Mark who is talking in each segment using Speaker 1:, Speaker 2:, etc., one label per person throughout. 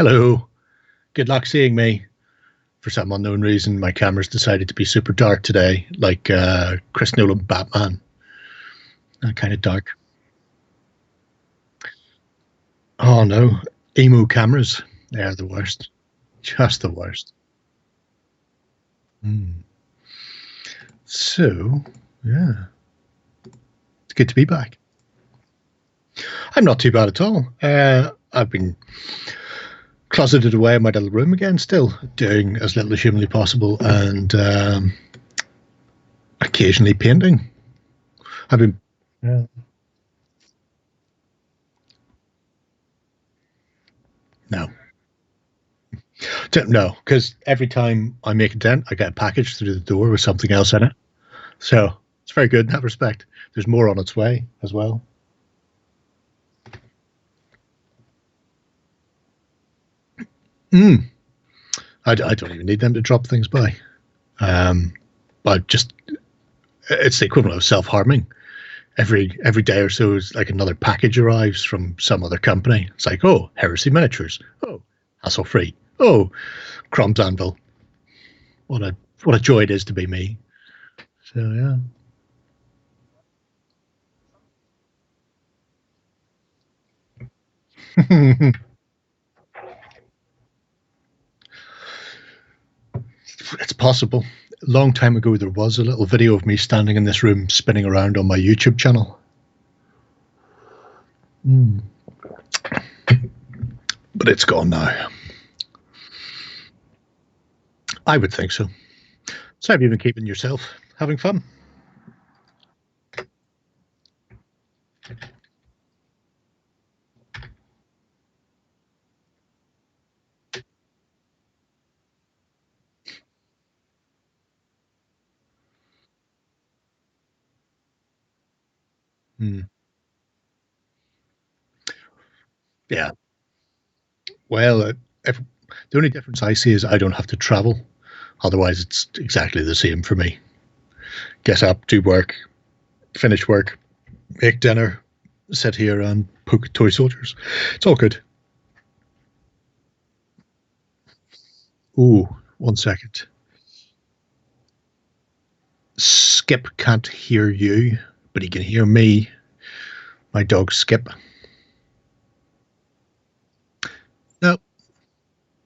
Speaker 1: Hello. Good luck seeing me. For some unknown reason, my camera's decided to be super dark today, like Chris Nolan Batman. Kind of dark. Oh no, emo cameras. They're the worst. Just the worst. So, yeah. It's good to be back. I'm not too bad at all. I've been closeted away in my little room again, still doing as little as humanly possible, and occasionally painting. I've been no, because every time I make a dent, I get a package through the door with something else in it. So it's very good in that respect. There's more on its way as well. I don't even need them to drop things by. But just it's the equivalent of self-harming. Every day or so is like another package arrives from some other company. It's like, oh, Heresy Miniatures. Oh, hassle-free. Oh, Crumbs Anvil. What a joy it is to be me. So yeah. It's possible. A long time ago, there was a little video of me standing in this room spinning around on my YouTube channel. But it's gone now. I would think so. So have you been keeping yourself? Having fun? Yeah. Well, the only difference I see is I don't have to travel. Otherwise, it's exactly the same for me. Get up, do work, finish work, make dinner, sit here and poke toy soldiers. It's all good. Ooh, 1 second. Skip can't hear you, but he can hear me. My dog Skip.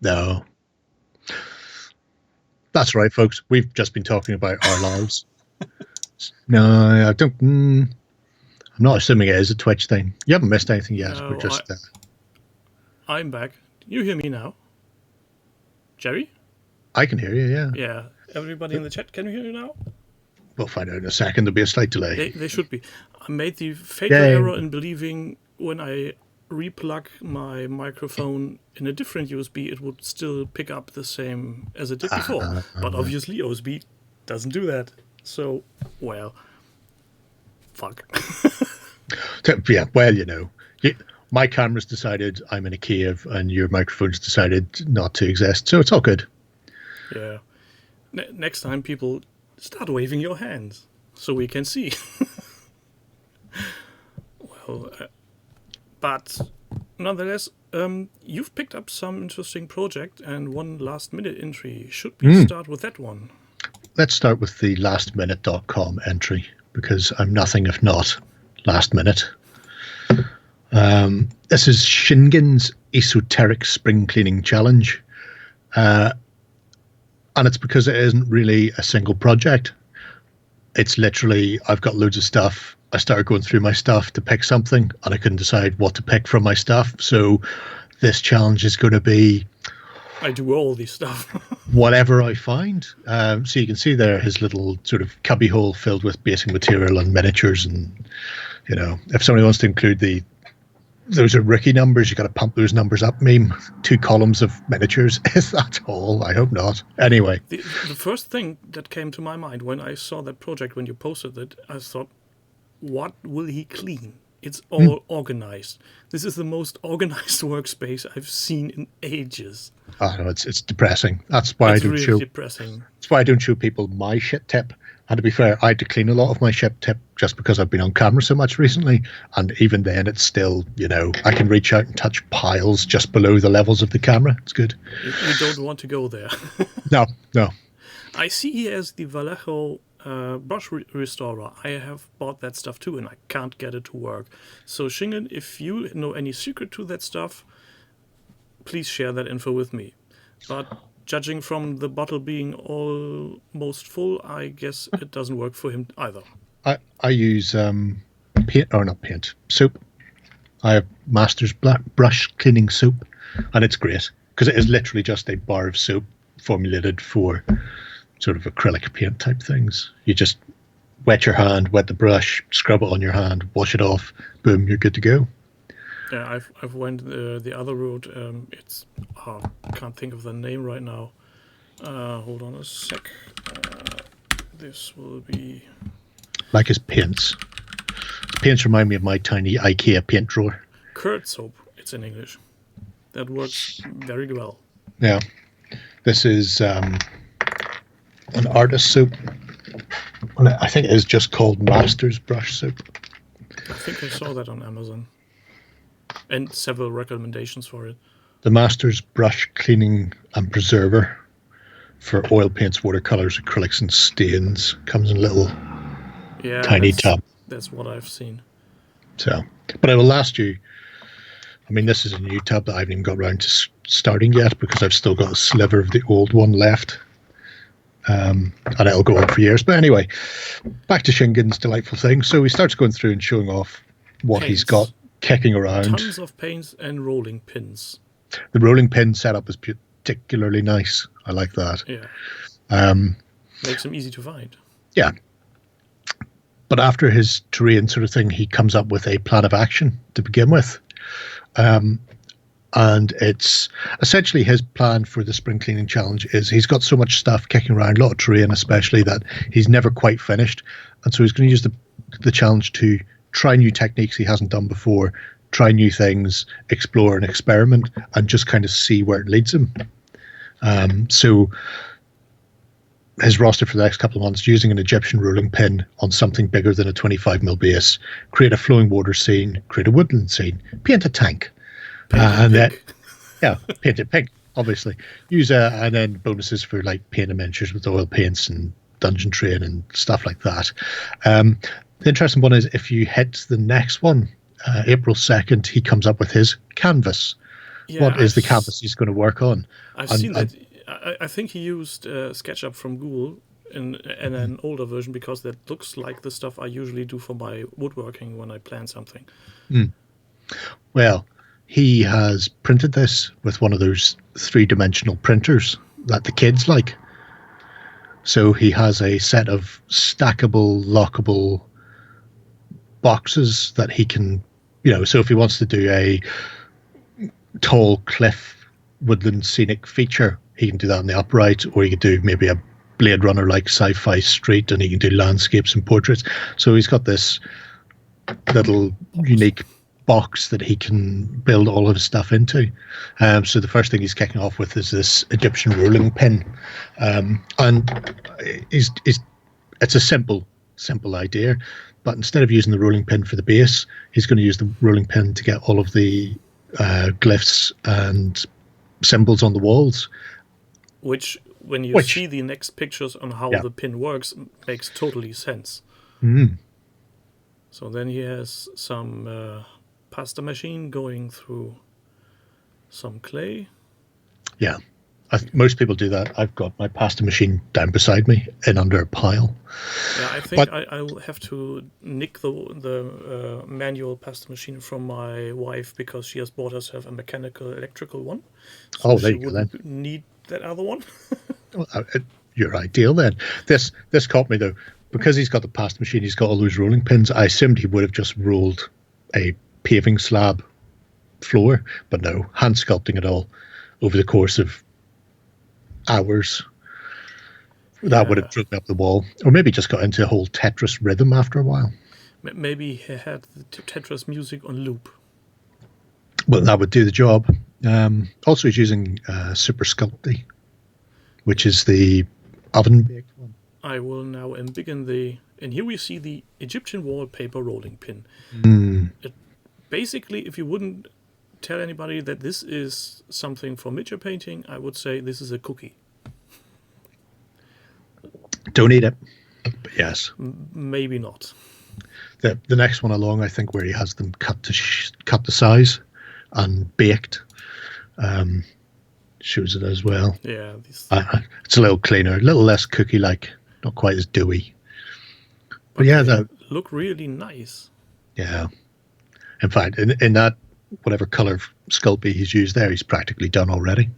Speaker 1: No. That's right, folks. We've just been talking about our lives. No, I don't. I'm not assuming it is a Twitch thing. You haven't missed anything yet.
Speaker 2: No,
Speaker 1: We're just.
Speaker 2: I'm back. You hear me now? Gerry?
Speaker 1: I can hear you, yeah.
Speaker 2: Yeah. Everybody in the chat, can you hear me now?
Speaker 1: We'll find out in a second. There'll be a slight delay.
Speaker 2: They should be. I made the fatal error in believing when I replug my microphone in a different USB, it would still pick up the same as it did before. But obviously USB doesn't do that. So, well, fuck.
Speaker 1: Yeah, well, my camera's decided I'm in a cave and your microphone's decided not to exist. So it's all good.
Speaker 2: Yeah. Next time, people start waving your hands so we can see. Well, but nonetheless, you've picked up some interesting project and one last-minute entry. Should we start with that one?
Speaker 1: Let's start with the lastminute.com entry, because I'm nothing if not last minute. This is Shingen's Esoteric Spring Cleaning Challenge. And it's because it isn't really a single project. It's literally, I've got loads of stuff. I started going through my stuff to pick something, and I couldn't decide what to pick from my stuff. So this challenge is going to be...
Speaker 2: I do all this stuff.
Speaker 1: whatever I find. So you can see there his little sort of cubby hole filled with basic material and miniatures. And, if somebody wants to include those are rookie numbers, you got to pump those numbers up. Meme 2 columns of miniatures. Is that all? I hope not. Anyway.
Speaker 2: The first thing that came to my mind when I saw that project, when you posted it, I thought, what will he clean It's all organized. This is the most organized workspace I've seen in ages.
Speaker 1: Oh no, it's depressing. That's why
Speaker 2: It's really depressing.
Speaker 1: That's why I don't show people my shit tip. And to be fair, I had to clean a lot of my shit tip just because I've been on camera so much recently. And even then, it's still, I can reach out and touch piles just below the levels of the camera. It's good.
Speaker 2: You don't want to go there.
Speaker 1: No.
Speaker 2: I see he has the Vallejo brush restorer. I have bought that stuff too, and I can't get it to work. So Shingen, if you know any secret to that stuff, please share that info with me. But judging from the bottle being almost full, I guess it doesn't work for him either.
Speaker 1: I use soap. I have Master's brush cleaning soap, and it's great because it is literally just a bar of soap formulated for sort of acrylic paint type things. You just wet your hand, wet the brush, scrub it on your hand, wash it off, boom, you're good to go.
Speaker 2: Yeah, I've went the other route. I can't think of the name right now. Hold on a sec. This will be
Speaker 1: like his paints. His paints remind me of my tiny IKEA paint drawer.
Speaker 2: Curd soap, it's in English. That works very well.
Speaker 1: Yeah, this is an artist soap. I think it is just called Master's brush soap.
Speaker 2: I think I saw that on Amazon. And several recommendations for it.
Speaker 1: The Master's brush cleaning and preserver for oil paints, watercolors, acrylics, and stains. Comes in a little tiny tub.
Speaker 2: That's what I've seen.
Speaker 1: So, but it will last you. I mean, this is a new tub that I haven't even got around to starting yet because I've still got a sliver of the old one left. And it'll go on for years. But anyway, back to Shingen's delightful thing. So he starts going through and showing off what he's got kicking around.
Speaker 2: Tons of paints and rolling pins.
Speaker 1: The rolling pin setup is particularly nice. I like that.
Speaker 2: Yeah. Makes them easy to find.
Speaker 1: Yeah. But after his terrain sort of thing, he comes up with a plan of action to begin with. And it's essentially his plan for the spring cleaning challenge is he's got so much stuff kicking around, a lot of terrain especially, that he's never quite finished. And so he's going to use the challenge to try new techniques he hasn't done before, try new things, explore and experiment, and just kind of see where it leads him. So his roster for the next couple of months, using an Egyptian rolling pin on something bigger than a 25mm base, create a flowing water scene, create a woodland scene, paint a tank. And then, paint it pink, obviously. Use and then bonuses for like paint and miniatures with oil paints and dungeon train and stuff like that. The interesting one is if you hit the next one, April 2nd, he comes up with his canvas. Yeah, what is the canvas he's going to work on?
Speaker 2: I've seen that. I think he used SketchUp from Google in an older version because that looks like the stuff I usually do for my woodworking when I plan something.
Speaker 1: Well, he has printed this with one of those 3-dimensional printers that the kids like. So he has a set of stackable, lockable boxes that he can, so if he wants to do a tall cliff woodland scenic feature, he can do that in the upright, or he could do maybe a Blade Runner like sci-fi street, and he can do landscapes and portraits. So he's got this little unique box that he can build all of his stuff into. So the first thing he's kicking off with is this Egyptian rolling pin, and it's a simple idea, but instead of using the rolling pin for the base, he's going to use the rolling pin to get all of the glyphs and symbols on the walls.
Speaker 2: Which when you see the next pictures on how the pin works, makes totally sense. So then he has some pasta machine going through some clay. Yeah.
Speaker 1: Most people do that. I've got my pasta machine down beside me in under a pile.
Speaker 2: Yeah, I think I'll have to nick the manual pasta machine from my wife because she has bought herself a mechanical electrical one. So
Speaker 1: there you go then.
Speaker 2: Need that other one.
Speaker 1: Well, you're ideal then. This caught me though. Because he's got the pasta machine, he's got all those rolling pins. I assumed he would have just rolled a paving slab floor, but no, hand sculpting it all over the course of hours. That would have driven up the wall, or maybe just got into a whole Tetris rhythm after a while.
Speaker 2: Maybe he had the Tetris music on loop.
Speaker 1: Well, that would do the job. Also, he's using Super Sculpty, which is the oven-baked one.
Speaker 2: I will now embiggen and here we see the Egyptian wallpaper rolling pin. Basically, if you wouldn't tell anybody that this is something for miniature painting, I would say this is a cookie.
Speaker 1: Don't eat it, but yes.
Speaker 2: Maybe not.
Speaker 1: The next one along, I think, where he has them cut the size and baked, shows it as well.
Speaker 2: Yeah,
Speaker 1: it's a little cleaner, a little less cookie-like, not quite as doughy. But yeah, they
Speaker 2: look really nice.
Speaker 1: Yeah. In fact, in that whatever color Sculpey he's used there, he's practically done already.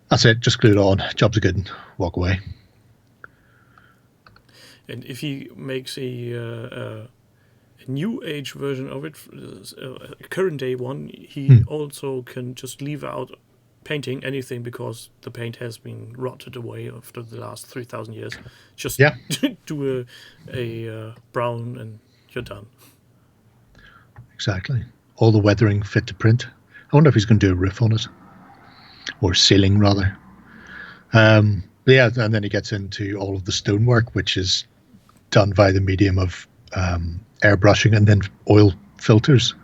Speaker 1: That's it. Just glue it on. Job's good. And walk away.
Speaker 2: And if he makes a new age version of it, a current day one, he also can just leave out painting anything because the paint has been rotted away after the last 3,000 years. Just do a brown and you're done.
Speaker 1: Exactly. All the weathering fit to print. I wonder if he's going to do a roof on it. Or ceiling, rather. Yeah, and then he gets into all of the stonework, which is done via the medium of airbrushing and then oil filters,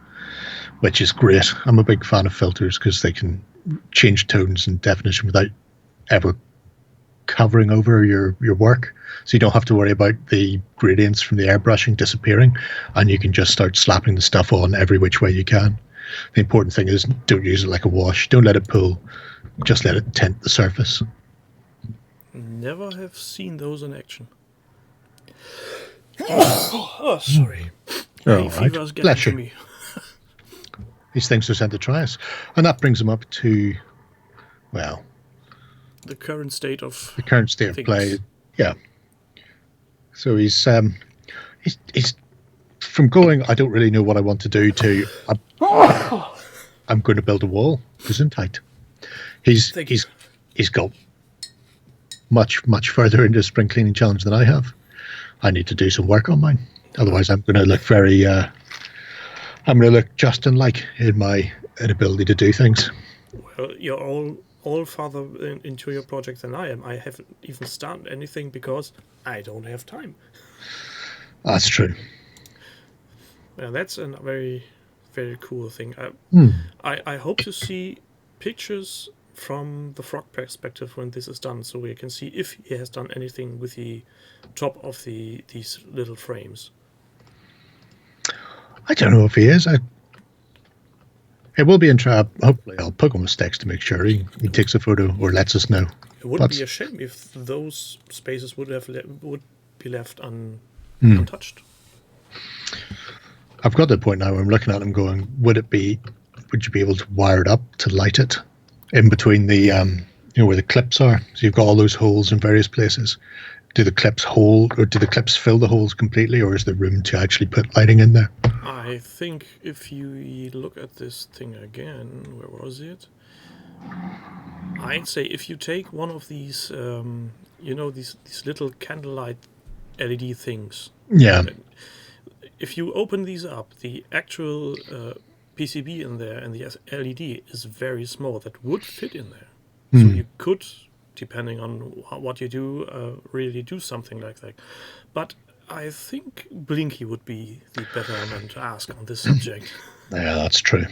Speaker 1: which is great. I'm a big fan of filters because they can change tones and definition without ever covering over your work. So you don't have to worry about the gradients from the airbrushing disappearing, and you can just start slapping the stuff on every which way you can. The important thing is don't use it like a wash. Don't let it pull. Just let it tint the surface.
Speaker 2: Never have seen those in action. Oh, sorry.
Speaker 1: Hey, fever's getting to me. These things are sent to try us. And that brings them up to, well,
Speaker 2: the current state of
Speaker 1: play. Yeah. So he's from going, I don't really know what I want to do, to I'm going to build a wall. Gesundheit. He's got much further into spring cleaning challenge than I have. I need to do some work on mine. Otherwise, I'm going to look very. I'm going to look Justin-like in my inability to do things.
Speaker 2: Well, you're all farther into your project than I am. I haven't even started anything because I don't have time.
Speaker 1: That's true.
Speaker 2: Well, that's a very, very cool thing. I hope to see pictures from the frog perspective when this is done, so we can see if he has done anything with the top of these little frames.
Speaker 1: I don't know if he is. It will be interesting. Hopefully, I'll poke him with sticks to make sure he takes a photo or lets us know.
Speaker 2: It would be a shame if those spaces would be left untouched.
Speaker 1: I've got the point now where I'm looking at him going, would you be able to wire it up to light it in between the where the clips are? So you've got all those holes in various places. Do the clips hold, or do the clips fill the holes completely, or is there room to actually put lighting in there?
Speaker 2: I think if you look at this thing again, where was it? I'd say if you take one of these, these little candlelight LED things.
Speaker 1: Yeah.
Speaker 2: If you open these up, the actual PCB in there and the LED is very small. That would fit in there. So you could, depending on what you do, really do something like that. But I think Blinky would be the better man to ask on this subject.
Speaker 1: Yeah, that's true.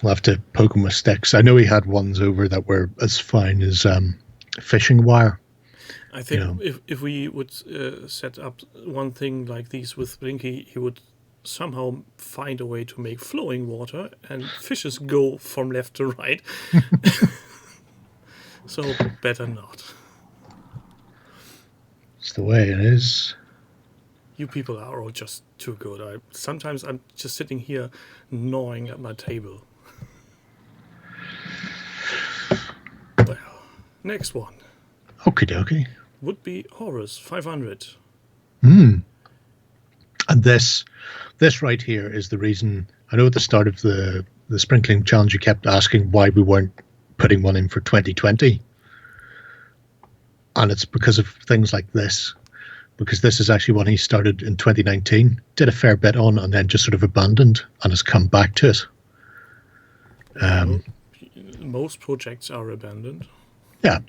Speaker 1: We'll have to poke him with sticks. I know he had ones over that were as fine as fishing wire.
Speaker 2: I think if we would set up one thing like these with Blinky, he would somehow find a way to make flowing water and fishes go from left to right. So better not.
Speaker 1: It's the way it is.
Speaker 2: You people are all just too good. Sometimes I'm just sitting here gnawing at my table. Well, next one.
Speaker 1: Okie dokie.
Speaker 2: Would be Horus 500.
Speaker 1: And this right here is the reason. I know at the start of the sprinkling challenge you kept asking why we weren't putting one in for 2020, and it's because of things like this. because this is actually one he started in 2019, did a fair bit on, and then just sort of abandoned and has come back to it.
Speaker 2: Most projects are abandoned.
Speaker 1: Yeah.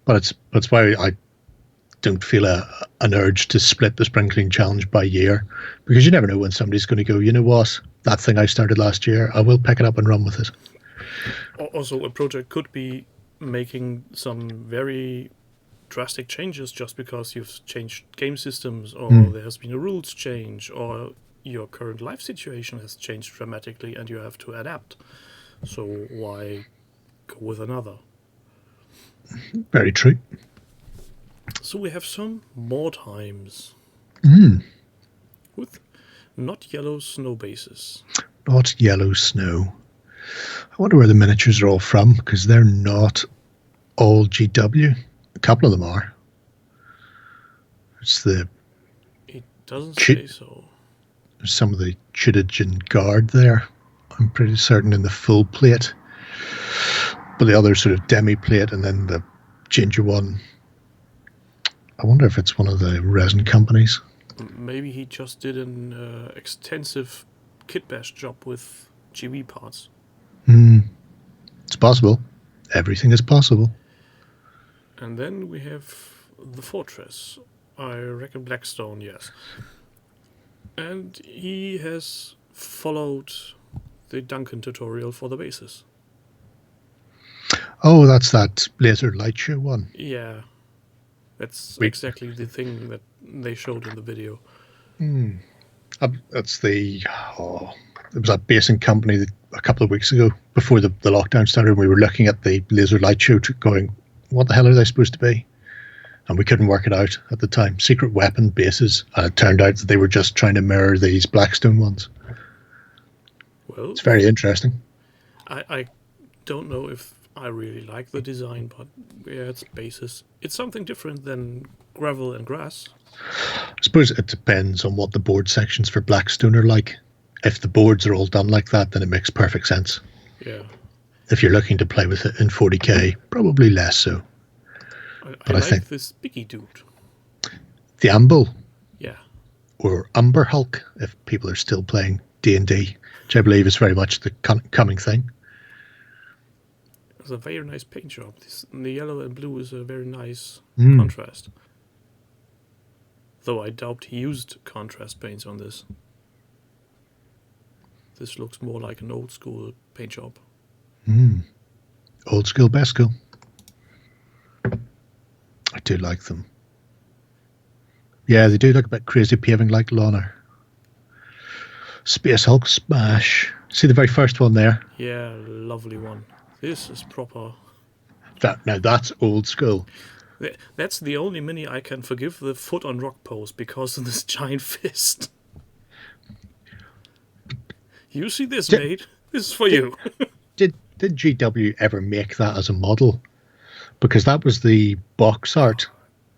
Speaker 1: But that's why I don't feel an urge to split the Spring Clean Challenge by year, because you never know when somebody's going to go, you know what, that thing I started last year, I will pick it up and run with it.
Speaker 2: Also, a project could be making some very drastic changes just because you've changed game systems, or there has been a rules change, or your current life situation has changed dramatically and you have to adapt. So why go with another?
Speaker 1: Very true.
Speaker 2: So we have some more times with not yellow snow bases.
Speaker 1: Not yellow snow. I wonder where the miniatures are all from, because they're not all GW. A couple of them are. It's the...
Speaker 2: It doesn't say so.
Speaker 1: There's some of the Chudage Guard there. I'm pretty certain in the full plate. But the other sort of demi plate, and then the ginger one. I wonder if it's one of the resin companies.
Speaker 2: Maybe he just did an extensive kit bash job with GV parts.
Speaker 1: It's possible. Everything is possible.
Speaker 2: And then we have the Fortress. I reckon Blackstone, yes. And he has followed the Duncan tutorial for the bases.
Speaker 1: Oh, that's that laser light show one.
Speaker 2: Yeah. That's exactly the thing that they showed in the video.
Speaker 1: That's the... There was that basing company that a couple of weeks ago, before the lockdown started, we were looking at the laser light show going, what the hell are they supposed to be? And we couldn't work it out at the time. Secret weapon bases. And it turned out that they were just trying to mirror these Blackstone ones. Well, it's very interesting.
Speaker 2: I don't know if I really like the design, but yeah, it's bases. It's something different than gravel and grass.
Speaker 1: I suppose it depends on what the board sections for Blackstone are like. If the boards are all done like that, then it makes perfect sense.
Speaker 2: Yeah.
Speaker 1: If you're looking to play with it in 40k, probably less so.
Speaker 2: I think this biggie dude.
Speaker 1: The Amble.
Speaker 2: Yeah.
Speaker 1: Or Umber Hulk, if people are still playing D&D, which I believe is very much the coming thing.
Speaker 2: It's a very nice paint job. The yellow and blue is a very nice contrast. Though I doubt he used contrast paints on this. This looks more like an old school paint job.
Speaker 1: Old school, best school. I do like them. Yeah, they do look a bit crazy paving like Lana. Space Hulk Smash. See the very first one there?
Speaker 2: Yeah, lovely one. This is proper.
Speaker 1: Now that's old school.
Speaker 2: That's the only mini I can forgive the foot on rock pose because of this giant fist. You see this, mate? This is for you.
Speaker 1: Did GW ever make that as a model? Because that was the box art.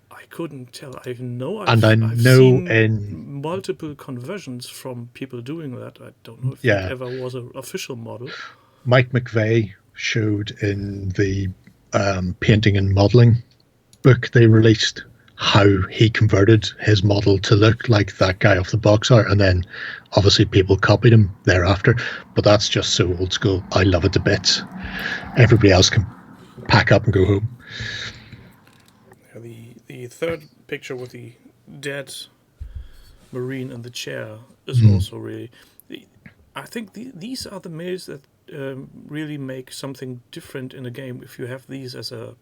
Speaker 2: I couldn't tell. I've seen multiple conversions from people doing that. I don't know if it ever was an official model.
Speaker 1: Mike McVeigh showed in the painting and modeling book they released how he converted his model to look like that guy off the box art, and then obviously people copied him thereafter. But that's just so old school. I love it to bits. Everybody else can pack up and go home.
Speaker 2: The third picture with the dead Marine in the chair is also really... I think these are the minis that really make something different in a game if you have these as a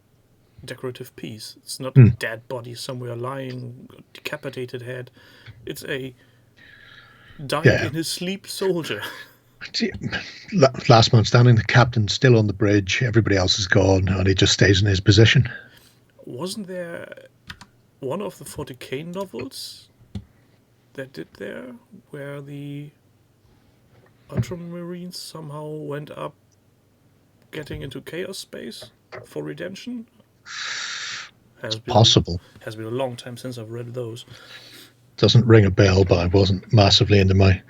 Speaker 2: decorative piece. It's not a dead body somewhere lying, decapitated head. It's a died in his sleep soldier.
Speaker 1: Last man standing, the captain's still on the bridge, everybody else is gone, and he just stays in his position.
Speaker 2: Wasn't there one of the 40k novels that did there, where the Ultramarines somehow went up getting into chaos space for redemption?
Speaker 1: Possible.
Speaker 2: Has been a long time since I've read those.
Speaker 1: Doesn't ring a bell, but I wasn't massively into my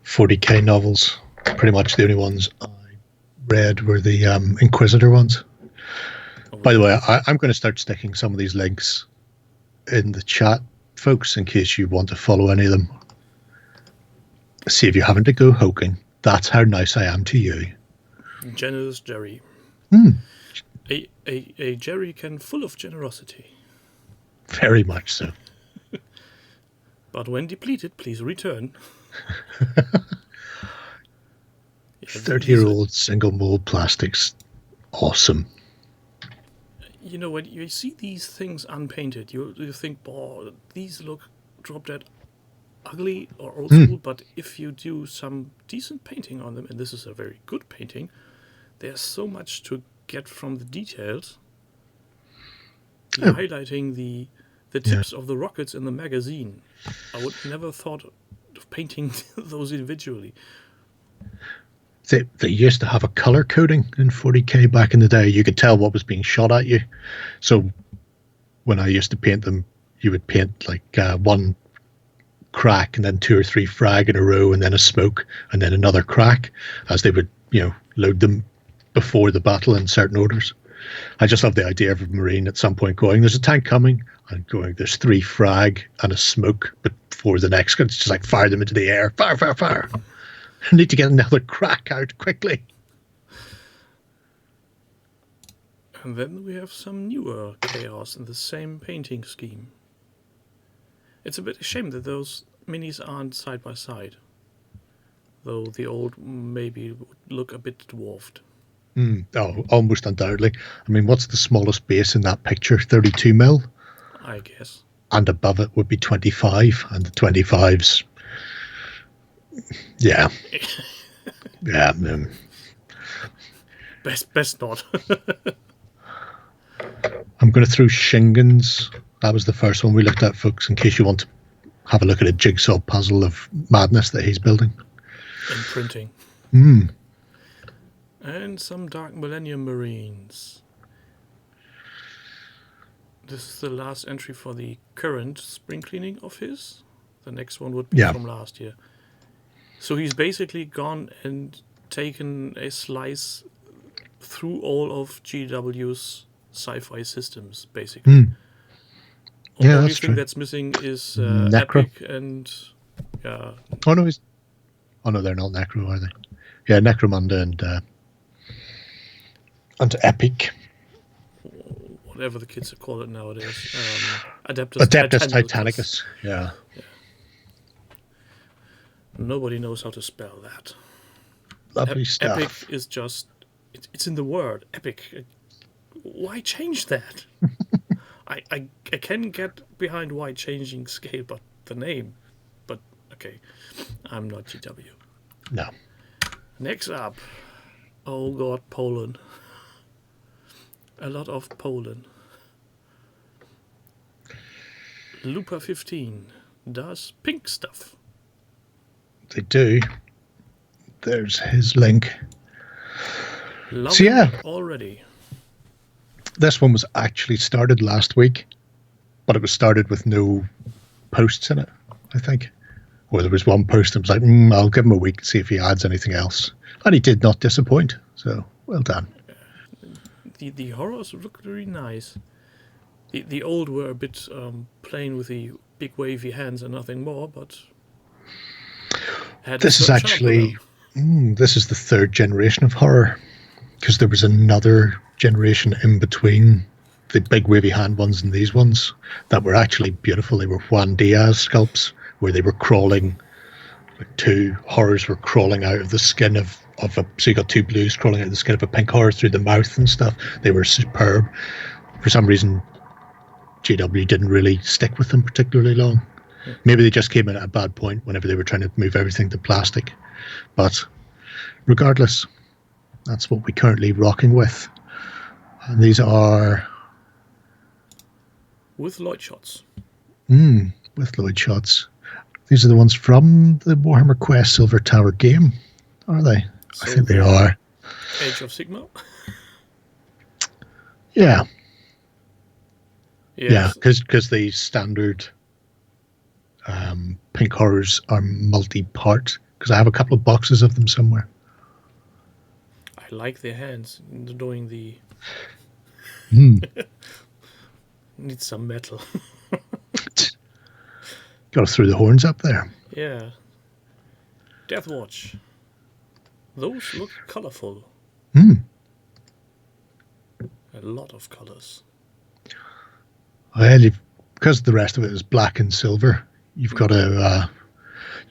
Speaker 1: 40k novels. Pretty much the only ones I read were the Inquisitor ones. By the way, I'm going to start sticking some of these links in the chat, folks, in case you want to follow any of them. See if you haven't to go hoking. That's how nice I am to you.
Speaker 2: Generous Gerry. A Gerry can full of generosity.
Speaker 1: Very much so.
Speaker 2: But when depleted, please return.
Speaker 1: 30-year-old single mold plastics. Awesome.
Speaker 2: You know, when you see these things unpainted, you think, boy, these look drop dead ugly or old school, but if you do some decent painting on them, and this is a very good painting, there's so much to get from the details. Highlighting the tips of the rockets in the magazine. I would never thought of painting those individually.
Speaker 1: They used to have a color coding in 40K back in the day. You could tell what was being shot at you. So when I used to paint them, you would paint like one crack and then 2 or 3 frag in a row and then a smoke and then another crack as they would, load them before the battle in certain orders. I just love the idea of a Marine at some point going, there's a tank coming, and going, there's 3 frag and a smoke, but before the next, it's just like fire them into the air. Fire, fire, fire. I need to get another crack out quickly.
Speaker 2: And then we have some newer chaos in the same painting scheme. It's a bit a shame that those minis aren't side by side, though the old maybe would look a bit dwarfed.
Speaker 1: Oh, almost undoubtedly. I mean, what's the smallest base in that picture? 32 mil?
Speaker 2: I guess. And
Speaker 1: above it would be 25, and the 25s... Yeah. Yeah.
Speaker 2: Best not.
Speaker 1: I'm going to throw Shingen's. That was the first one we looked at, folks, in case you want to have a look at a jigsaw puzzle of madness that he's building.
Speaker 2: And printing. And some Dark Millennium Marines. This is the last entry for the current spring cleaning of his. The next one would be from last year. So he's basically gone and taken a slice through all of GW's sci-fi systems, basically. The only thing that's missing is Epic and...
Speaker 1: Oh, no, they're not Necro, are they? Yeah, Necromunda and Epic.
Speaker 2: Whatever the kids call it nowadays. Adeptus
Speaker 1: Titanicus. Yeah.
Speaker 2: Nobody knows how to spell that.
Speaker 1: Lovely stuff.
Speaker 2: Epic is just... It's in the word. Epic. Why change that? I can get behind why changing scale, but the name. But, okay. I'm not GW.
Speaker 1: No.
Speaker 2: Next up. Oh, God, Poland. A lot of Poland. Looper 15 does pink stuff.
Speaker 1: They do. There's his link.
Speaker 2: Lovely already.
Speaker 1: This one was actually started last week, but it was started with no posts in it, I think. Or there was one post that was like, I'll give him a week to see if he adds anything else. And he did not disappoint, so well done.
Speaker 2: The horrors look very nice. The old were a bit plain with the big wavy hands and nothing more, but...
Speaker 1: This is actually... this is the 3rd generation of horror, because there was another generation in between the big wavy hand ones and these ones that were actually beautiful. They were Juan Diaz sculpts, where they were crawling, like 2 horrors were crawling out of the skin of a... So you got 2 blues crawling out of the skin of a pink horror through the mouth and stuff. They were superb. For some reason, GW didn't really stick with them particularly long. Maybe they just came in at a bad point whenever they were trying to move everything to plastic. But regardless, that's what we're currently rocking with. And these are...
Speaker 2: With Lloyd shots.
Speaker 1: With Lloyd shots. These are the ones from the Warhammer Quest Silver Tower game, are they? So I think they are.
Speaker 2: Age of Sigmar?
Speaker 1: Yeah.
Speaker 2: Yes.
Speaker 1: Yeah, because the standard... pink horrors are multi-part, because I have a couple of boxes of them somewhere.
Speaker 2: I like their hands doing the... Need some metal.
Speaker 1: Got to throw the horns up there.
Speaker 2: Yeah. Deathwatch. Those look colorful.
Speaker 1: Hmm.
Speaker 2: A lot of colors.
Speaker 1: Well, because the rest of it is black and silver, you've got to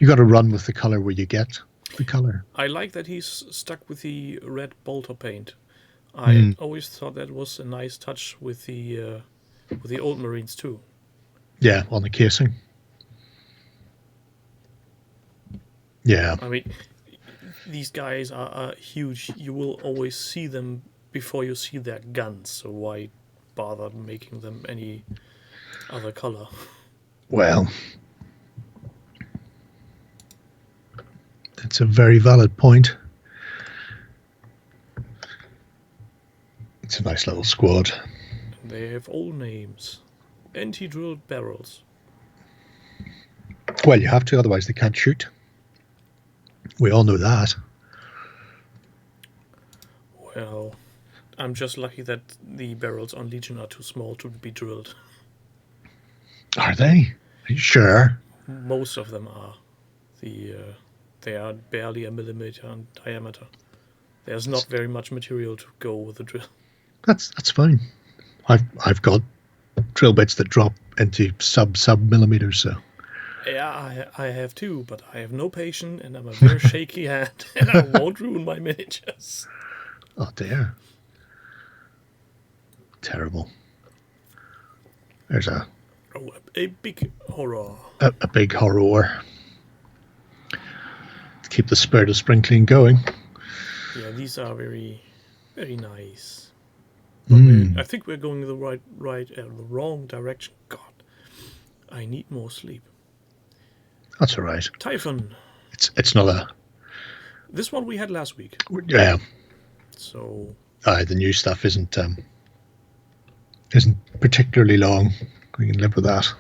Speaker 1: run with the color where you get the color.
Speaker 2: I like that he's stuck with the red bolter paint. I always thought that was a nice touch with the old Marines too.
Speaker 1: Yeah, on the casing. Yeah.
Speaker 2: I mean, these guys are huge. You will always see them before you see their guns, so why bother making them any other color?
Speaker 1: Well, that's a very valid point. It's a nice little squad.
Speaker 2: They have all names. Anti-drilled barrels.
Speaker 1: Well, you have to, otherwise they can't shoot. We all know that.
Speaker 2: Well, I'm just lucky that the barrels on Legion are too small to be drilled.
Speaker 1: Are they? Are you sure?
Speaker 2: Most of them are. They are barely a millimeter in diameter. There's not very much material to go with the drill.
Speaker 1: That's fine. I've got drill bits that drop into sub millimeters, so.
Speaker 2: Yeah, I have too, but I have no patience and I'm a very shaky hand and I won't ruin my miniatures.
Speaker 1: Oh dear. Terrible. There's a
Speaker 2: big horror.
Speaker 1: A big horror. Keep the spirit of sprinkling going.
Speaker 2: Yeah, these are very, very nice. But I think we're going the wrong direction. God, I need more sleep.
Speaker 1: That's all right.
Speaker 2: Typhon.
Speaker 1: It's not a.
Speaker 2: This one we had last week.
Speaker 1: Yeah.
Speaker 2: So.
Speaker 1: The new stuff isn't particularly long. We can live with that.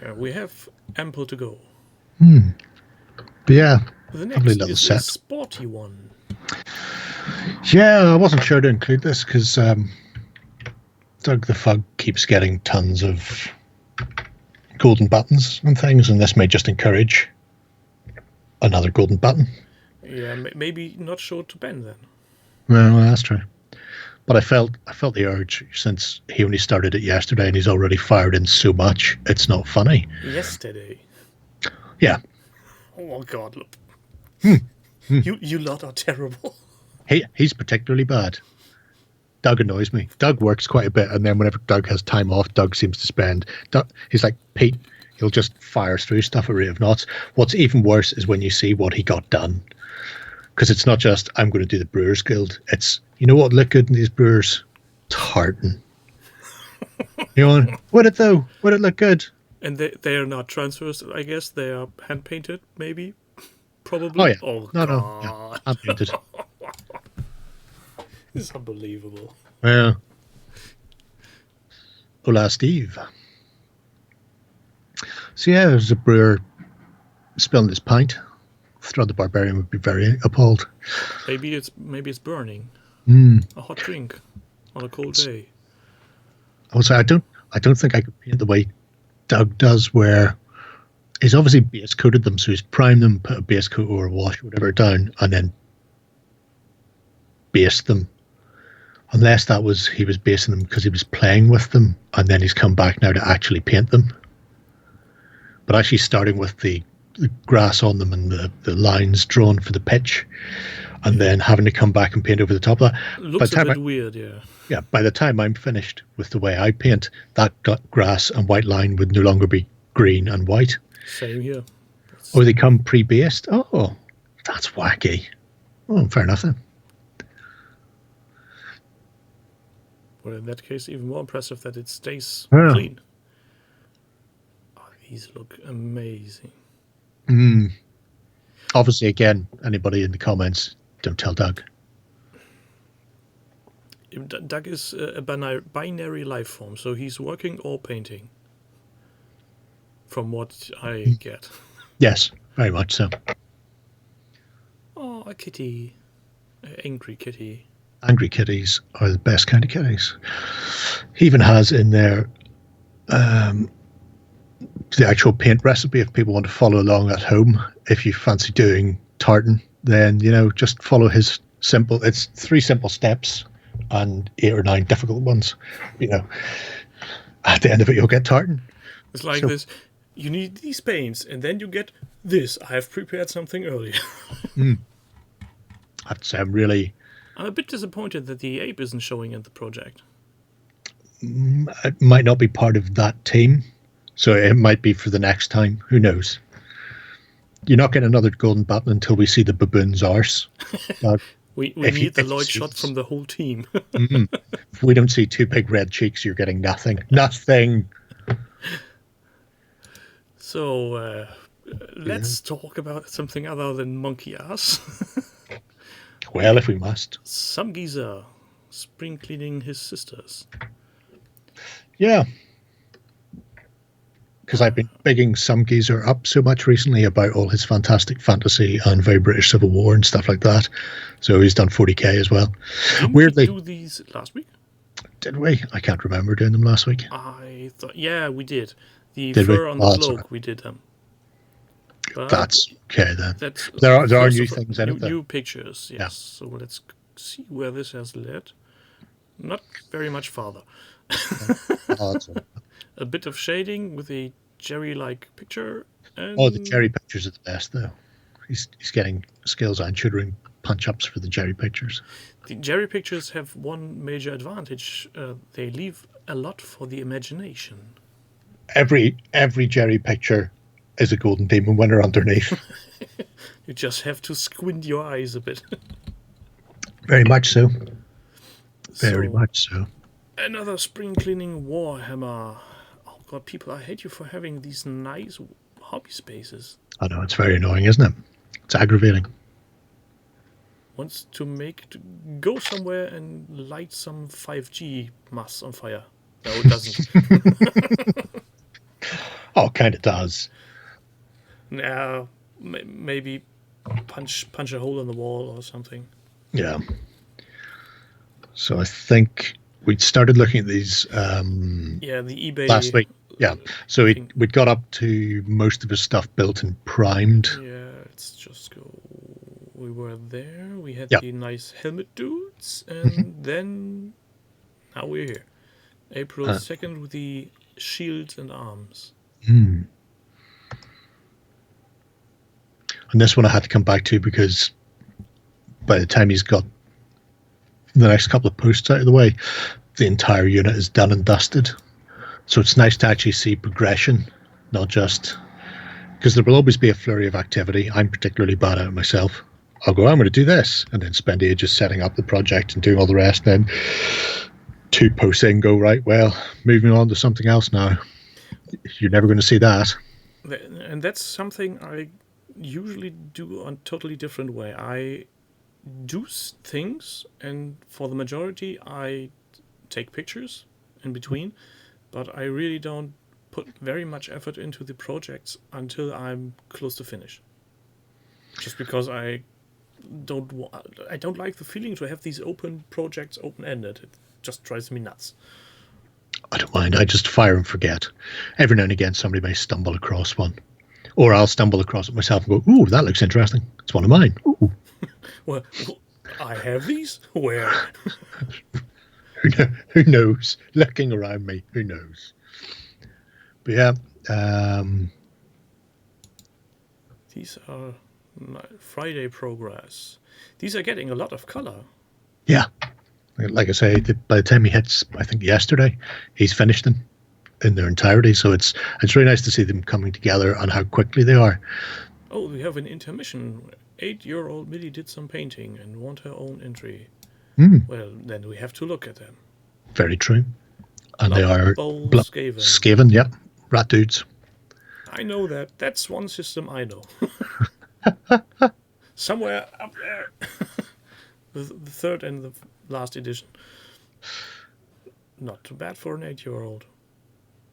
Speaker 2: Yeah, we have ample to go.
Speaker 1: But yeah,
Speaker 2: the next
Speaker 1: lovely little
Speaker 2: is
Speaker 1: set.
Speaker 2: A sporty one.
Speaker 1: Yeah, I wasn't sure to include this because Doug the Fug keeps getting tons of golden buttons and things, and this may just encourage another golden button.
Speaker 2: Yeah, maybe not short to Ben then.
Speaker 1: Well, that's true. But I felt the urge since he only started it yesterday and he's already fired in so much. It's not funny.
Speaker 2: Yesterday.
Speaker 1: Yeah.
Speaker 2: Oh God! Look. You lot are terrible.
Speaker 1: He's particularly bad. Doug annoys me. Doug works quite a bit, and then whenever Doug has time off, Doug seems to spend. He's like Pete. He'll just fire through stuff at a rate of knots. What's even worse is when you see what he got done, because it's not just I'm going to do the Brewers Guild. It's you know what look good in these brewers, tartan. You know, would it though? Would it look good?
Speaker 2: And they are not transfers. I guess they are hand painted, maybe. Probably.
Speaker 1: Oh yeah.
Speaker 2: Oh,
Speaker 1: no,
Speaker 2: God.
Speaker 1: yeah, hand painted.
Speaker 2: This is unbelievable.
Speaker 1: Yeah. Hola, Steve. So yeah, there's a brewer spilling his pint. Thrud the Barbarian would be very appalled.
Speaker 2: Maybe it's burning. A hot drink on a cold day.
Speaker 1: Also, I don't think I could paint the way Doug does, where he's obviously base coated them, so he's primed them, put a base coat or a wash, or whatever, down, and then based them. Unless that was he was basing them because he was playing with them, and then he's come back now to actually paint them. But actually starting with the grass on them and the lines drawn for the pitch, and then having to come back and paint over the top of that.
Speaker 2: Looks a bit weird, yeah.
Speaker 1: Yeah, by the time I'm finished with the way I paint, that grass and white line would no longer be green and white.
Speaker 2: Same here.
Speaker 1: Or they come pre-based. Oh, that's wacky. Oh, fair enough then.
Speaker 2: Well, in that case, even more impressive that it stays
Speaker 1: Yeah.
Speaker 2: clean. Oh, these look amazing.
Speaker 1: Obviously, again, anybody in the comments, don't tell Doug.
Speaker 2: Doug is a binary life form, so he's working or painting. From what I get.
Speaker 1: Yes, very much so.
Speaker 2: Oh, a kitty. An angry kitty.
Speaker 1: Angry kitties are the best kind of kitties. He even has in there the actual paint recipe if people want to follow along at home. If you fancy doing tartan, then just follow his simple. It's 3 simple steps and 8 or 9 difficult ones. At the end of it, you'll get tartan.
Speaker 2: It's like this. You need these paints, and then you get this. I have prepared something earlier.
Speaker 1: I have to say, I'm
Speaker 2: a bit disappointed that the ape isn't showing in the project.
Speaker 1: It might not be part of that team, so it might be for the next time. Who knows? You're not getting another golden button until we see the baboon's arse.
Speaker 2: We need the Lloyd shot from the whole team.
Speaker 1: If we don't see 2 big red cheeks, you're getting nothing. Nothing.
Speaker 2: So let's talk about something other than monkey ass.
Speaker 1: Well, if we must.
Speaker 2: Some geezer spring cleaning his sisters.
Speaker 1: Yeah. Because I've been bigging some geezer up so much recently about all his fantastic fantasy and very British Civil War and stuff like that. So he's done 40k as well.
Speaker 2: Didn't
Speaker 1: Weirdly,
Speaker 2: we do these last week?
Speaker 1: Did we? I can't remember doing them last week.
Speaker 2: I thought, yeah, we did. The
Speaker 1: did
Speaker 2: fur
Speaker 1: we?
Speaker 2: on the cloak, right. We did them. But
Speaker 1: that's okay then.
Speaker 2: That's,
Speaker 1: there are new things in it.
Speaker 2: New pictures, yes. Yeah. So let's see where this has led. Not very much farther. A bit of shading with a Gerry-like picture. And
Speaker 1: the Gerry pictures are the best, though. He's getting skills on tutoring punch-ups for the Gerry pictures.
Speaker 2: The Gerry pictures have one major advantage. They leave a lot for the imagination.
Speaker 1: Every Gerry picture is a golden demon winner underneath.
Speaker 2: You just have to squint your eyes a bit.
Speaker 1: Very much so. Very much so.
Speaker 2: Another spring cleaning Warhammer. Oh God, people, I hate you for having these nice hobby spaces.
Speaker 1: I know, it's very annoying, isn't it? It's aggravating.
Speaker 2: Wants to go somewhere and light some 5G masts on fire. No, it doesn't.
Speaker 1: Oh, kind of does.
Speaker 2: Now, maybe punch a hole in the wall or something.
Speaker 1: Yeah. So I think we'd started looking at these.
Speaker 2: The eBay
Speaker 1: last week. Yeah. So we'd got up to most of his stuff built and primed.
Speaker 2: Yeah. Let's just go. We were there. We had the nice helmet dudes, and then now we're here. April 2nd with the shields and arms.
Speaker 1: And this one I had to come back to because by the time he's got the next couple of posts out of the way, the entire unit is done and dusted. So it's nice to actually see progression, not just because there will always be a flurry of activity. I'm particularly bad at it myself. I'll go, I'm going to do this, and then spend ages setting up the project and doing all the rest. Then 2 posts in, go, right, well, moving on to something else now. You're never going to see that.
Speaker 2: And that's something I usually do on a totally different way. I do things, and for the majority, I take pictures in between, but I really don't put very much effort into the projects until I'm close to finish. Just because I don't like the feeling to have these open projects open-ended. It just drives me nuts.
Speaker 1: I don't mind. I just fire and forget. Every now and again, somebody may stumble across one. Or I'll stumble across it myself and go, ooh, that looks interesting. It's one of mine. Ooh.
Speaker 2: Well, I have these? Where?
Speaker 1: Who knows? Looking around me, who knows? But yeah.
Speaker 2: These are Friday progress. These are getting a lot of color.
Speaker 1: Yeah. Like I say, by the time he hits, I think yesterday, he's finished them in their entirety. So it's really nice to see them coming together and how quickly they are.
Speaker 2: Oh, we have an intermission. 8-year-old Millie did some painting and want her own entry. Well, then we have to look at them.
Speaker 1: Very true. And they are
Speaker 2: Skaven.
Speaker 1: Yeah. Rat dudes.
Speaker 2: I know that. That's one system I know. Somewhere up there. The third and the last edition. Not too bad for an 8-year-old.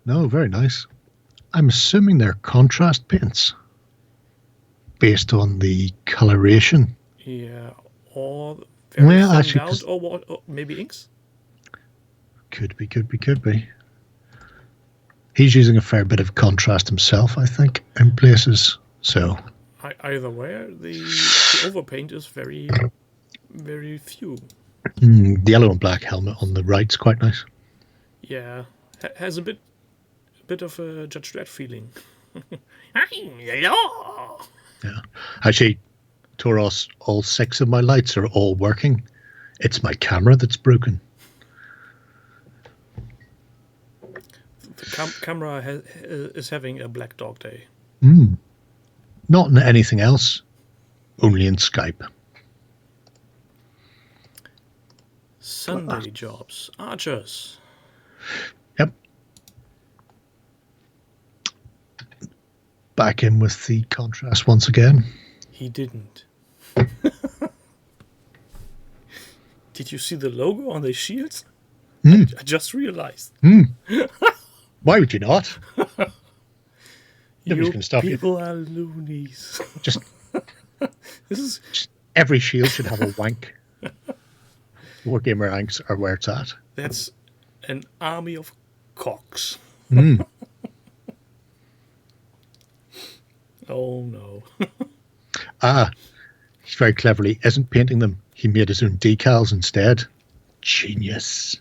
Speaker 1: No, very nice. I'm assuming they're contrast paints based on the coloration.
Speaker 2: Yeah, or very thinned out, or what? Or maybe inks.
Speaker 1: Could be. He's using a fair bit of contrast himself, I think, in places. So
Speaker 2: either way, the overpaint is very, very few.
Speaker 1: The yellow and black helmet on the right's quite nice.
Speaker 2: Yeah, has a bit of a Judge Dredd feeling.
Speaker 1: Yeah, actually, Toros, all 6 of my lights are all working. It's my camera that's broken.
Speaker 2: The camera is having a black dog day.
Speaker 1: Not in anything else, only in Skype.
Speaker 2: Sunday jobs. Archers.
Speaker 1: Yep. Back in with the contrast once again.
Speaker 2: He didn't. Did you see the logo on the shields? I just realized.
Speaker 1: Why would you not? Nobody's
Speaker 2: You
Speaker 1: going to stop you.
Speaker 2: people are loonies.
Speaker 1: Just
Speaker 2: Just
Speaker 1: every shield should have a wank. Wargamer ranks are where it's at.
Speaker 2: That's an army of cocks. Oh no.
Speaker 1: He very cleverly isn't painting them. He made his own decals instead. Genius.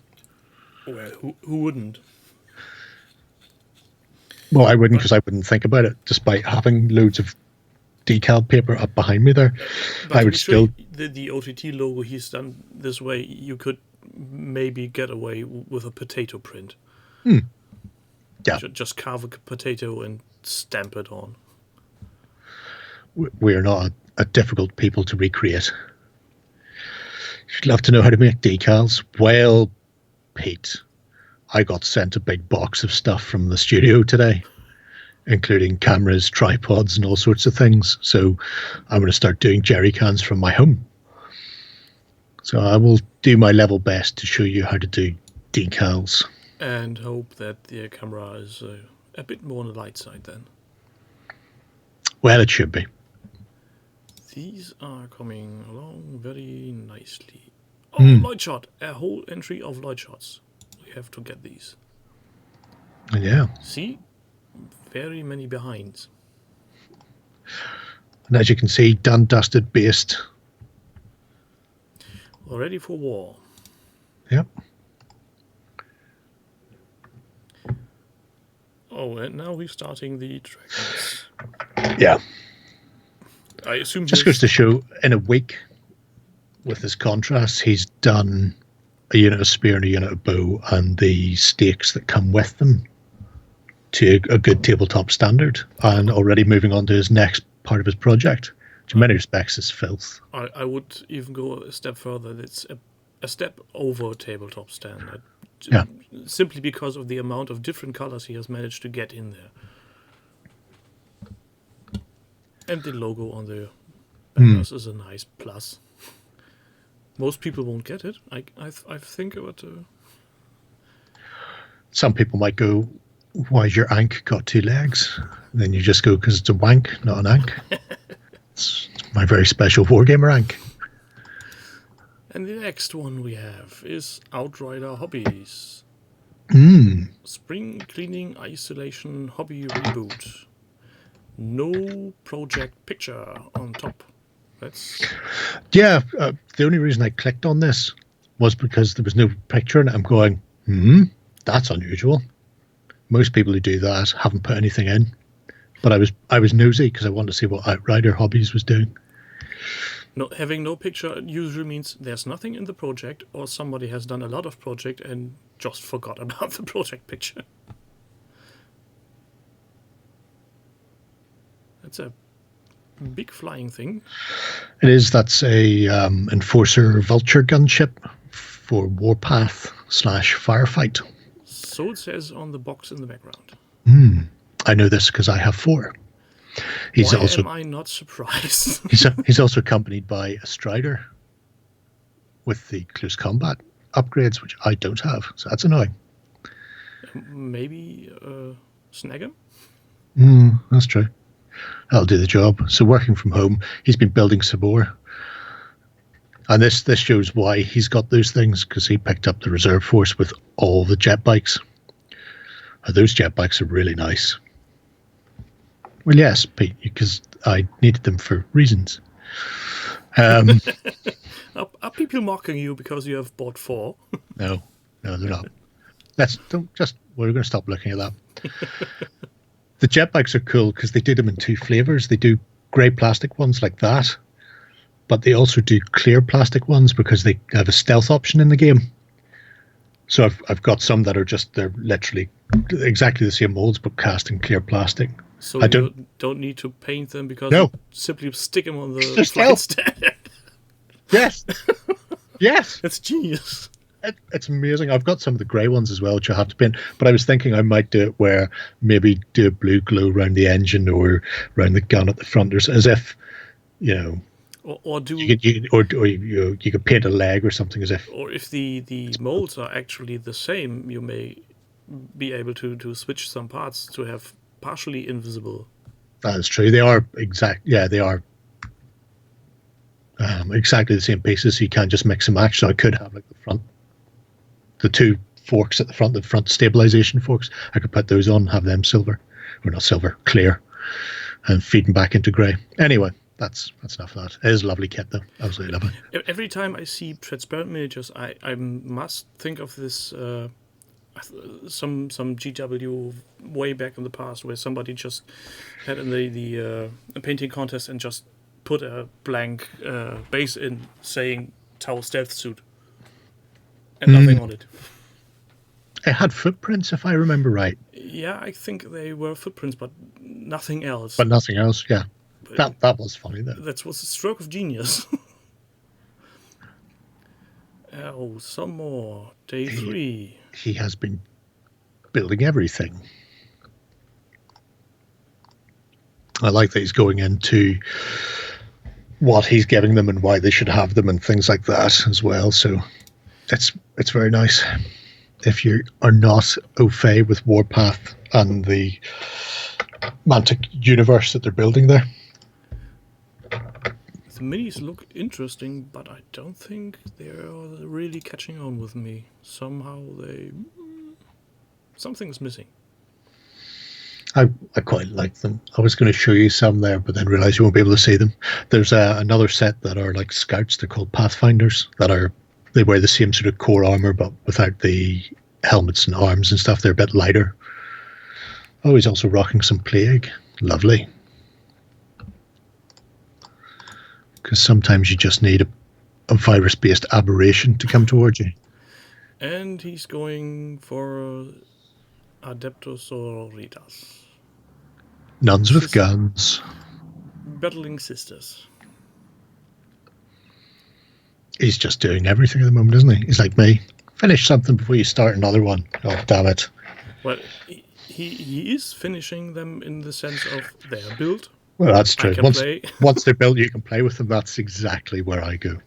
Speaker 2: Well, who wouldn't?
Speaker 1: Well, I wouldn't, because I wouldn't think about it, despite having loads of decal paper up behind me there.
Speaker 2: But
Speaker 1: I would still...
Speaker 2: The OTT logo he's done this way, you could maybe get away with a potato print.
Speaker 1: Yeah.
Speaker 2: Just carve a potato and stamp it on.
Speaker 1: We are not a difficult people to recreate. You'd love to know how to make decals. Well, Pete, I got sent a big box of stuff from the studio today, including cameras, tripods, and all sorts of things. So I'm going to start doing jerry cans from my home. So I will do my level best to show you how to do decals.
Speaker 2: And hope that the camera is a bit more on the light side then.
Speaker 1: Well, it should be.
Speaker 2: These are coming along very nicely. Oh, light shot. A whole entry of light shots. We have to get these.
Speaker 1: Yeah.
Speaker 2: See? Very many behinds.
Speaker 1: And as you can see, done, dusted, based.
Speaker 2: We're ready for war.
Speaker 1: Yep.
Speaker 2: Oh, and now we're starting the dragons.
Speaker 1: Yeah.
Speaker 2: I assume
Speaker 1: Just goes to show, in a week, with his contrast, he's done a unit of spear and a unit of bow and the stakes that come with them to a good tabletop standard, and already moving on to his next part of his project, which in many respects is filth.
Speaker 2: I would even go a step further. It's a step over tabletop standard.
Speaker 1: Yeah.
Speaker 2: Simply because of the amount of different colors he has managed to get in there. And the logo on the banners is a nice plus. Most people won't get it. I think about...
Speaker 1: Some people might go, why's your ank got 2 legs? And then you just go, because it's a wank, not an ank. It's my very special wargamer ank.
Speaker 2: And the next one we have is Outrider Hobbies. Spring cleaning isolation hobby reboot. No project picture on top.
Speaker 1: Yeah, the only reason I clicked on this was because there was no picture in it. I'm going, that's unusual. Most people who do that haven't put anything in. But I was nosy because I wanted to see what Outrider Hobbies was doing.
Speaker 2: No, having no picture usually means there's nothing in the project, or somebody has done a lot of project and just forgot about the project picture. That's a big flying thing.
Speaker 1: It is. That's a Enforcer Vulture gunship for Warpath / Firefight.
Speaker 2: So it says on the box in the background.
Speaker 1: I know this because I have 4. Why
Speaker 2: am I not surprised?
Speaker 1: he's also accompanied by a Strider with the close combat upgrades, which I don't have, so that's annoying.
Speaker 2: Maybe snag him?
Speaker 1: That's true. That'll do the job. So working from home, he's been building some more. And this shows why he's got those things, because he picked up the reserve force with all the jet bikes. Those jetpacks are really nice. Well, yes, Pete, because I needed them for reasons.
Speaker 2: Are people mocking you because you have bought 4?
Speaker 1: No, they're not. We're going to stop looking at that. The jetpacks are cool because they do them in 2 flavors. They do grey plastic ones like that, but they also do clear plastic ones because they have a stealth option in the game. So I've got some that are they're literally exactly the same molds but cast in clear plastic.
Speaker 2: So you don't need to paint them because you simply stick them on the flight stand.
Speaker 1: Yes. Yes.
Speaker 2: That's genius.
Speaker 1: It's amazing. I've got some of the grey ones as well, which I have to paint. But I was thinking I might do it where maybe do a blue glow around the engine or around the gun at the front, as if, you know.
Speaker 2: Or do
Speaker 1: you could paint a leg or something as if.
Speaker 2: Or if the molds are actually the same, you may be able to switch some parts to have partially invisible.
Speaker 1: That is true. They are exact. Yeah, they are exactly the same pieces. So you can't just mix and match. So I could have like the 2 forks at the front stabilization forks. I could put those on, have them silver, or not silver, clear, and feed them back into grey. Anyway. That's enough of that. It is a lovely kit, though. Absolutely lovely.
Speaker 2: Every time I see transparent miniatures, I must think of this some GW way back in the past where somebody just had in the painting contest and just put a blank base in saying Tau Stealth Suit and nothing on it.
Speaker 1: It had footprints, if I remember right.
Speaker 2: Yeah, I think they were footprints, but nothing else.
Speaker 1: But nothing else, yeah. That was funny, though.
Speaker 2: That was a stroke of genius. Oh, some more. Day 3.
Speaker 1: He has been building everything. I like that he's going into what he's giving them and why they should have them and things like that as well. So it's very nice. If you are not au fait with Warpath and the Mantic universe that they're building there.
Speaker 2: The minis look interesting, but I don't think they're really catching on with me. Somehow something's missing.
Speaker 1: I quite like them. I was going to show you some there, but then realised you won't be able to see them. There's another set that are like scouts. They're called Pathfinders. They wear the same sort of core armour, but without the helmets and arms and stuff. They're a bit lighter. Oh, he's also rocking some Plague. Lovely. Because sometimes you just need a virus-based aberration to come towards you.
Speaker 2: And he's going for Adeptus Sororitas.
Speaker 1: Nuns with guns.
Speaker 2: Battling sisters.
Speaker 1: He's just doing everything at the moment, isn't he? He's like me. Finish something before you start another one. Oh, damn it.
Speaker 2: Well, he is finishing them in the sense of they're built.
Speaker 1: Well, that's true. Once they're built, you can play with them. That's exactly where I go.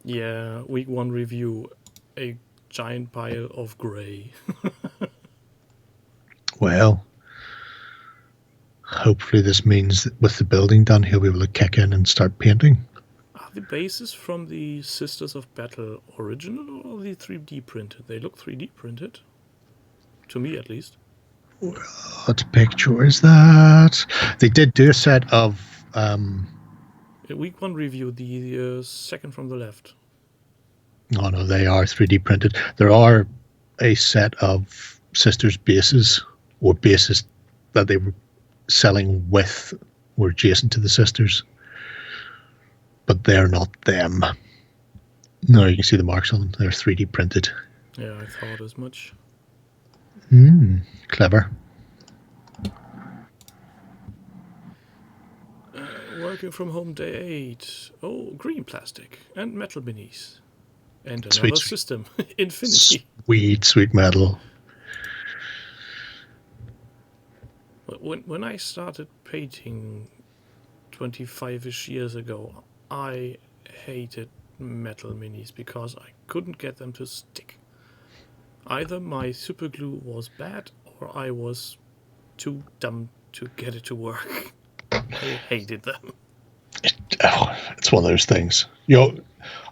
Speaker 2: Yeah, week 1 review, a giant pile of grey.
Speaker 1: Well, hopefully this means that with the building done, he'll be able to kick in and start painting.
Speaker 2: Are the bases from the Sisters of Battle original or are they 3D printed? They look 3D printed. To me, at least.
Speaker 1: What picture is that? They did do a set of...
Speaker 2: Week 1 review, the second from the left.
Speaker 1: Oh, no, they are 3D printed. There are a set of Sisters bases, or bases that they were selling with were adjacent to the Sisters. But they're not them. No, you can see the marks on them. They're 3D printed.
Speaker 2: Yeah, I thought as much.
Speaker 1: Clever.
Speaker 2: Working from home day 8. Oh, green plastic and metal minis. And another system. Infinity.
Speaker 1: Sweet metal.
Speaker 2: When I started painting 25-ish years ago, I hated metal minis because I couldn't get them to stick. Either my super glue was bad or I was too dumb to get it to work. I hated them.
Speaker 1: It's one of those things.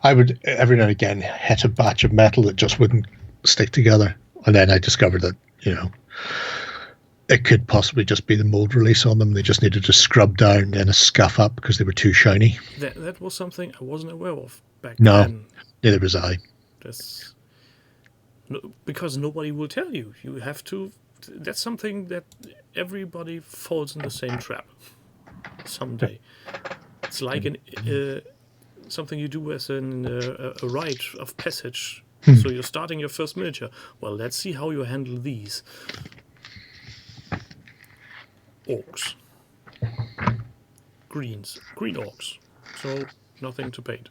Speaker 1: I would every now and again hit a batch of metal that just wouldn't stick together, and then I discovered that it could possibly just be the mold release on them. They just needed to scrub down and a scuff up because they were too shiny.
Speaker 2: That was something I wasn't aware of back
Speaker 1: No,
Speaker 2: then.
Speaker 1: neither was I.
Speaker 2: Because nobody will tell you. You have to. That's something that everybody falls in the same trap someday. It's like something you do as a rite of passage. So you're starting your first miniature. Well, let's see how you handle these. Orcs. Green orcs. So nothing to paint.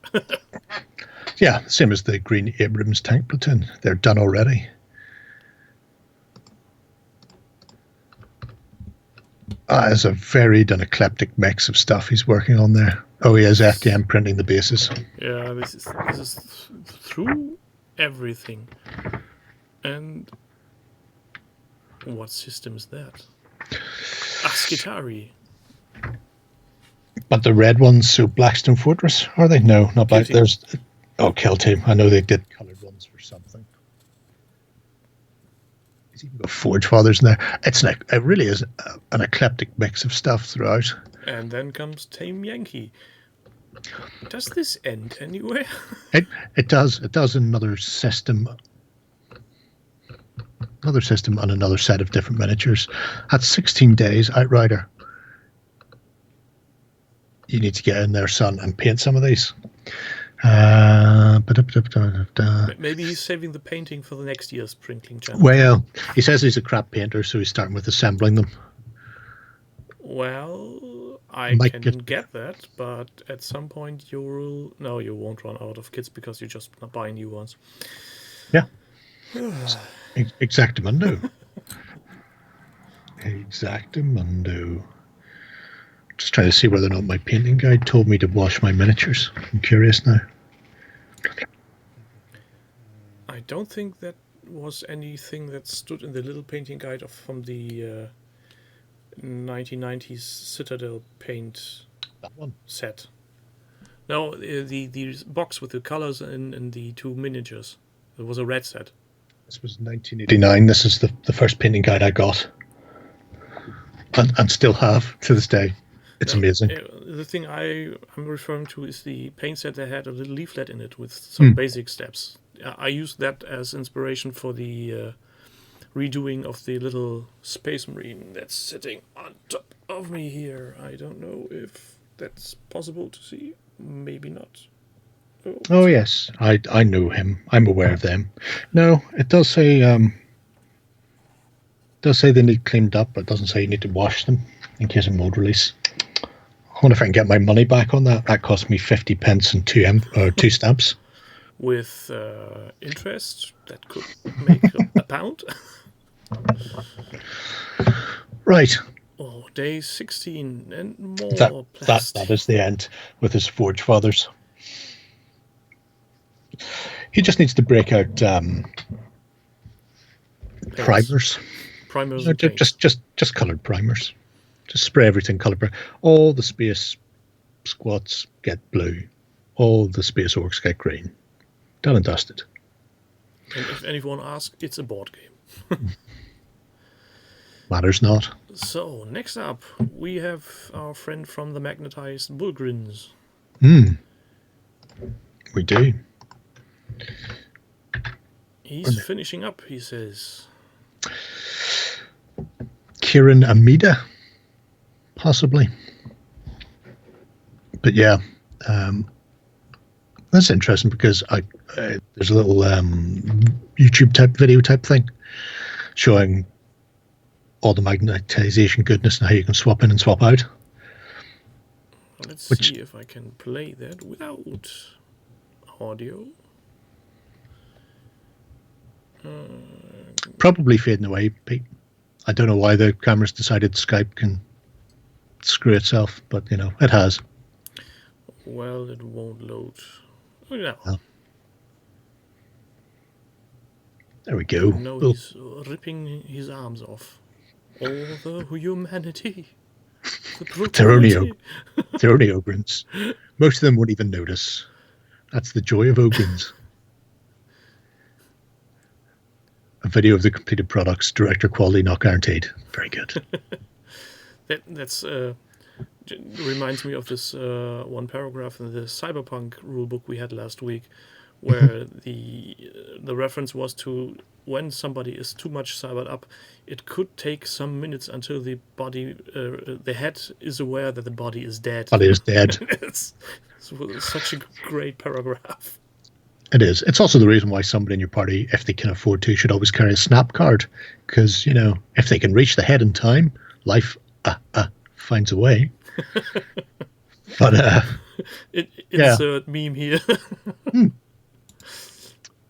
Speaker 1: Yeah, same as the Green Abrams tank platoon. They're done already. It's a varied and eclectic mix of stuff he's working on there. Oh, he has FDM printing the bases.
Speaker 2: Yeah, this is through everything. And what system is that? Skitari.
Speaker 1: But the red ones, so Blackstone Fortress, are they? No, not Black. There's Kill Team. I know they did coloured ones for something. He's even got Forge Fathers in there. It really is an eclectic mix of stuff throughout.
Speaker 2: And then comes Tame Yankee. Does this end anywhere?
Speaker 1: It does. It does another system. Another system and another set of different miniatures. At 16 days, Outrider. You need to get in there, son, and paint some of these.
Speaker 2: Maybe he's saving the painting for the next year's Sprinkling Channel.
Speaker 1: Well, he says he's a crap painter, so he's starting with assembling them.
Speaker 2: Well, I can get that, but at some point you won't run out of kits because you just buy new ones.
Speaker 1: Yeah. Exactamundo. Exactamundo. Just trying to see whether or not my painting guide told me to wash my miniatures. I'm curious now.
Speaker 2: I don't think that was anything that stood in the little painting guide from the 1990s Citadel paint set. No, the box with the colors and the two miniatures. It was a red set.
Speaker 1: This was 1989. This is the first painting guide I got. And still have to this day. It's amazing.
Speaker 2: The thing I'm referring to is the paint set that had a little leaflet in it with some basic steps. I used that as inspiration for the redoing of the little Space Marine that's sitting on top of me here. I don't know if that's possible to see. Maybe not.
Speaker 1: Oh yes, I know him. I'm aware of them. No, it does say they need cleaned up, but it doesn't say you need to wash them in case of mold release. I wonder if I can get my money back on that. That cost me 50 pence and two stamps.
Speaker 2: With interest, that could make a pound.
Speaker 1: Right.
Speaker 2: Oh, day 16 and more
Speaker 1: that is the end with his Forge Fathers. He just needs to break out primers.
Speaker 2: Primers.
Speaker 1: No, just coloured primers. Just spray everything colour. All the space squats get blue. All the space orcs get green. Done and dusted.
Speaker 2: And if anyone asks, it's a board game.
Speaker 1: Matters not.
Speaker 2: So, next up, we have our friend from the Magnetized Bullgrins.
Speaker 1: We do.
Speaker 2: He's finishing up, he says.
Speaker 1: Kieran Amida, possibly. But yeah, that's interesting because there's a little YouTube type video type thing showing all the magnetization goodness and how you can swap in and swap out.
Speaker 2: Let's see if I can play that without audio.
Speaker 1: Probably fading away, Pete. I don't know why the camera's decided Skype can screw itself, but it has.
Speaker 2: Well, it won't load. Oh, yeah.
Speaker 1: Well, there we go.
Speaker 2: No, he's ripping his arms off. All the humanity.
Speaker 1: They're only Ogrins. Most of them won't even notice. That's the joy of Ogrins. a video of the completed products, director quality not guaranteed. Very good.
Speaker 2: That's reminds me of this one paragraph in the cyberpunk rulebook we had last week, where the reference was to when somebody is too much cybered up, it could take some minutes until the body, the head is aware that the body is dead.
Speaker 1: Body is dead.
Speaker 2: It's such a great paragraph.
Speaker 1: It is. It's also the reason why somebody in your party, if they can afford to, should always carry a snap card. Because, you know, if they can reach the head in time, life finds a way. But
Speaker 2: insert meme here.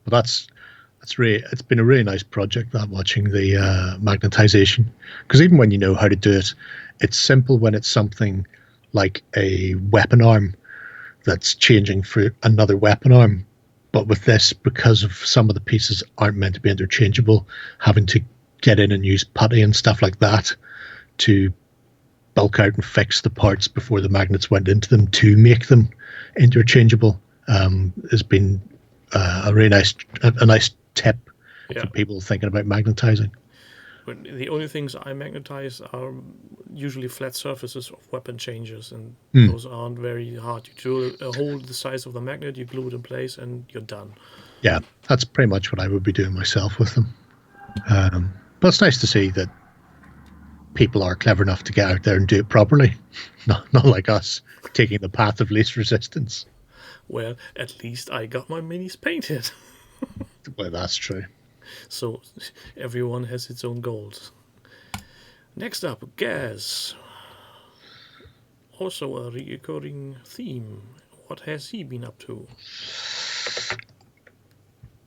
Speaker 1: But it's been a really nice project, that, watching the magnetization. Because even when you know how to do it, it's simple when it's something like a weapon arm that's changing for another weapon arm. But with this, because of some of the pieces aren't meant to be interchangeable, having to get in and use putty and stuff like that to bulk out and fix the parts before the magnets went into them to make them interchangeable has been a really nice tip for people thinking about magnetizing.
Speaker 2: But the only things I magnetize are usually flat surfaces of weapon changes, and those aren't very hard. You drill a hole the size of the magnet, you glue it in place, and you're done. Yeah,
Speaker 1: that's pretty much what I would be doing myself with them. But it's nice to see that people are clever enough to get out there and do it properly. Not like us, taking the path of least resistance.
Speaker 2: Well, at least I got my minis painted.
Speaker 1: Well, that's true.
Speaker 2: So everyone has its own goals. Next up, Gaz. Also a recurring theme. What has he been up to?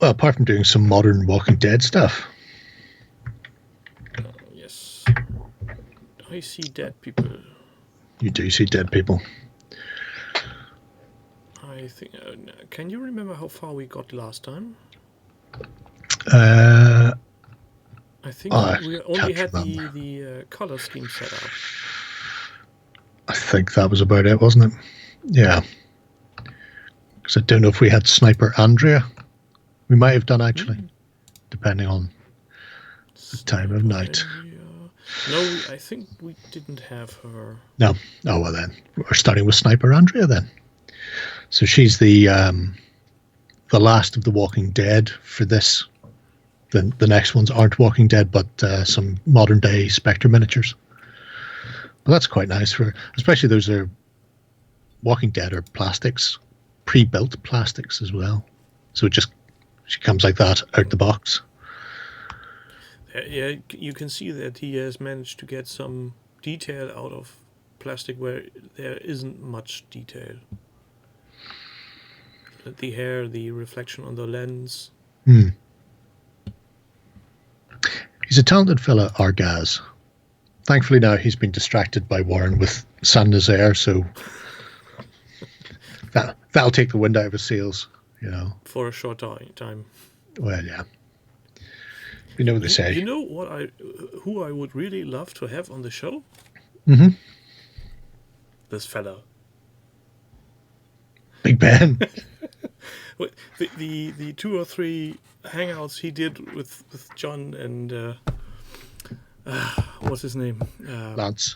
Speaker 1: Well, apart from doing some modern Walking Dead stuff.
Speaker 2: Yes. I see dead people.
Speaker 1: You do see dead people.
Speaker 2: I think. Can you remember how far we got last time?
Speaker 1: I
Speaker 2: think we only had the color scheme set up.
Speaker 1: I think that was about it, wasn't it? Yeah. Because I don't know if we had Sniper Andrea. We might have done, actually, depending on the time of night.
Speaker 2: No, I think we didn't have her.
Speaker 1: No. Oh, well then. We're starting with Sniper Andrea then. So she's the last of the Walking Dead for this. The next ones aren't Walking Dead, but some modern day Spectre miniatures. But that's quite nice for, especially those are Walking Dead are plastics, pre-built plastics as well. So she comes like that out the box.
Speaker 2: Yeah, you can see that he has managed to get some detail out of plastic where there isn't much detail. The hair, the reflection on the lens.
Speaker 1: He's a talented fella, our Gaz. Thankfully now he's been distracted by Warren with Saint Nazaire, so that'll take the wind out of his sails, you know.
Speaker 2: For a short time.
Speaker 1: Well, yeah. You know what they say.
Speaker 2: You know who I would really love to have on the show?
Speaker 1: Mm-hmm.
Speaker 2: This fella.
Speaker 1: Big Ben.
Speaker 2: the 2 or 3 hangouts he did with John and what's his name?
Speaker 1: Lance.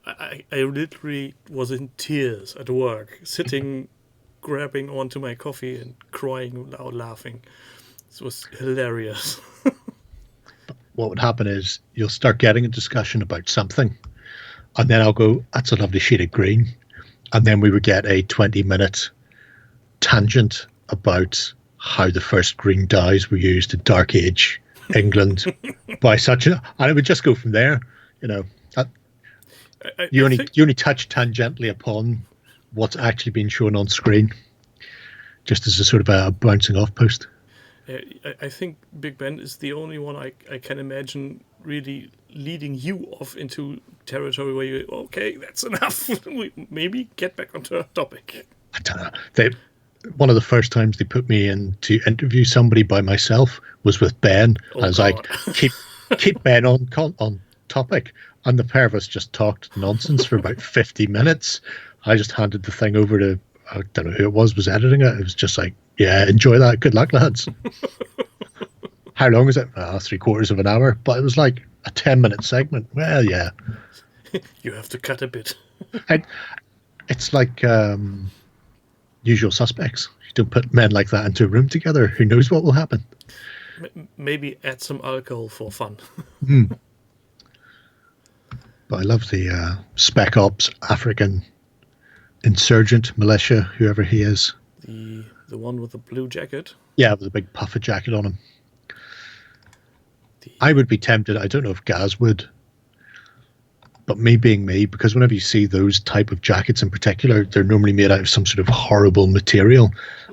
Speaker 2: I literally was in tears at work, sitting, grabbing onto my coffee and crying out laughing. It was hilarious.
Speaker 1: What would happen is you'll start getting a discussion about something, and then I'll go, that's a lovely shade of green. And then we would get a 20-minute tangent about how the first green dyes were used in Dark Age England by such a, and it would just go from there. You know, you only touch tangentially upon what's actually being shown on screen, just as a sort of a bouncing off post.
Speaker 2: I think Big Ben is the only one I can imagine really leading you off into territory where you okay, that's enough. We maybe get back onto our topic.
Speaker 1: I don't know. One of the first times they put me in to interview somebody by myself was with Ben. I was like, keep Ben on topic. And the pair of us just talked nonsense for about 50 minutes. I just handed the thing over to, I don't know who it was editing it. It was just like, yeah, enjoy that. Good luck, lads. how long is it? 3/4 of an hour. But it was like a 10-minute segment. Well, yeah.
Speaker 2: You have to cut a bit.
Speaker 1: It's like Usual Suspects. You don't put men like that into a room together. Who knows what will happen?
Speaker 2: Maybe add some alcohol for fun.
Speaker 1: But I love the Spec Ops African insurgent militia, whoever he is.
Speaker 2: The one with the blue jacket?
Speaker 1: Yeah, with a big puffer jacket on him. I would be tempted. I don't know if Gaz would. But me being me, because whenever you see those type of jackets in particular, they're normally made out of some sort of horrible material.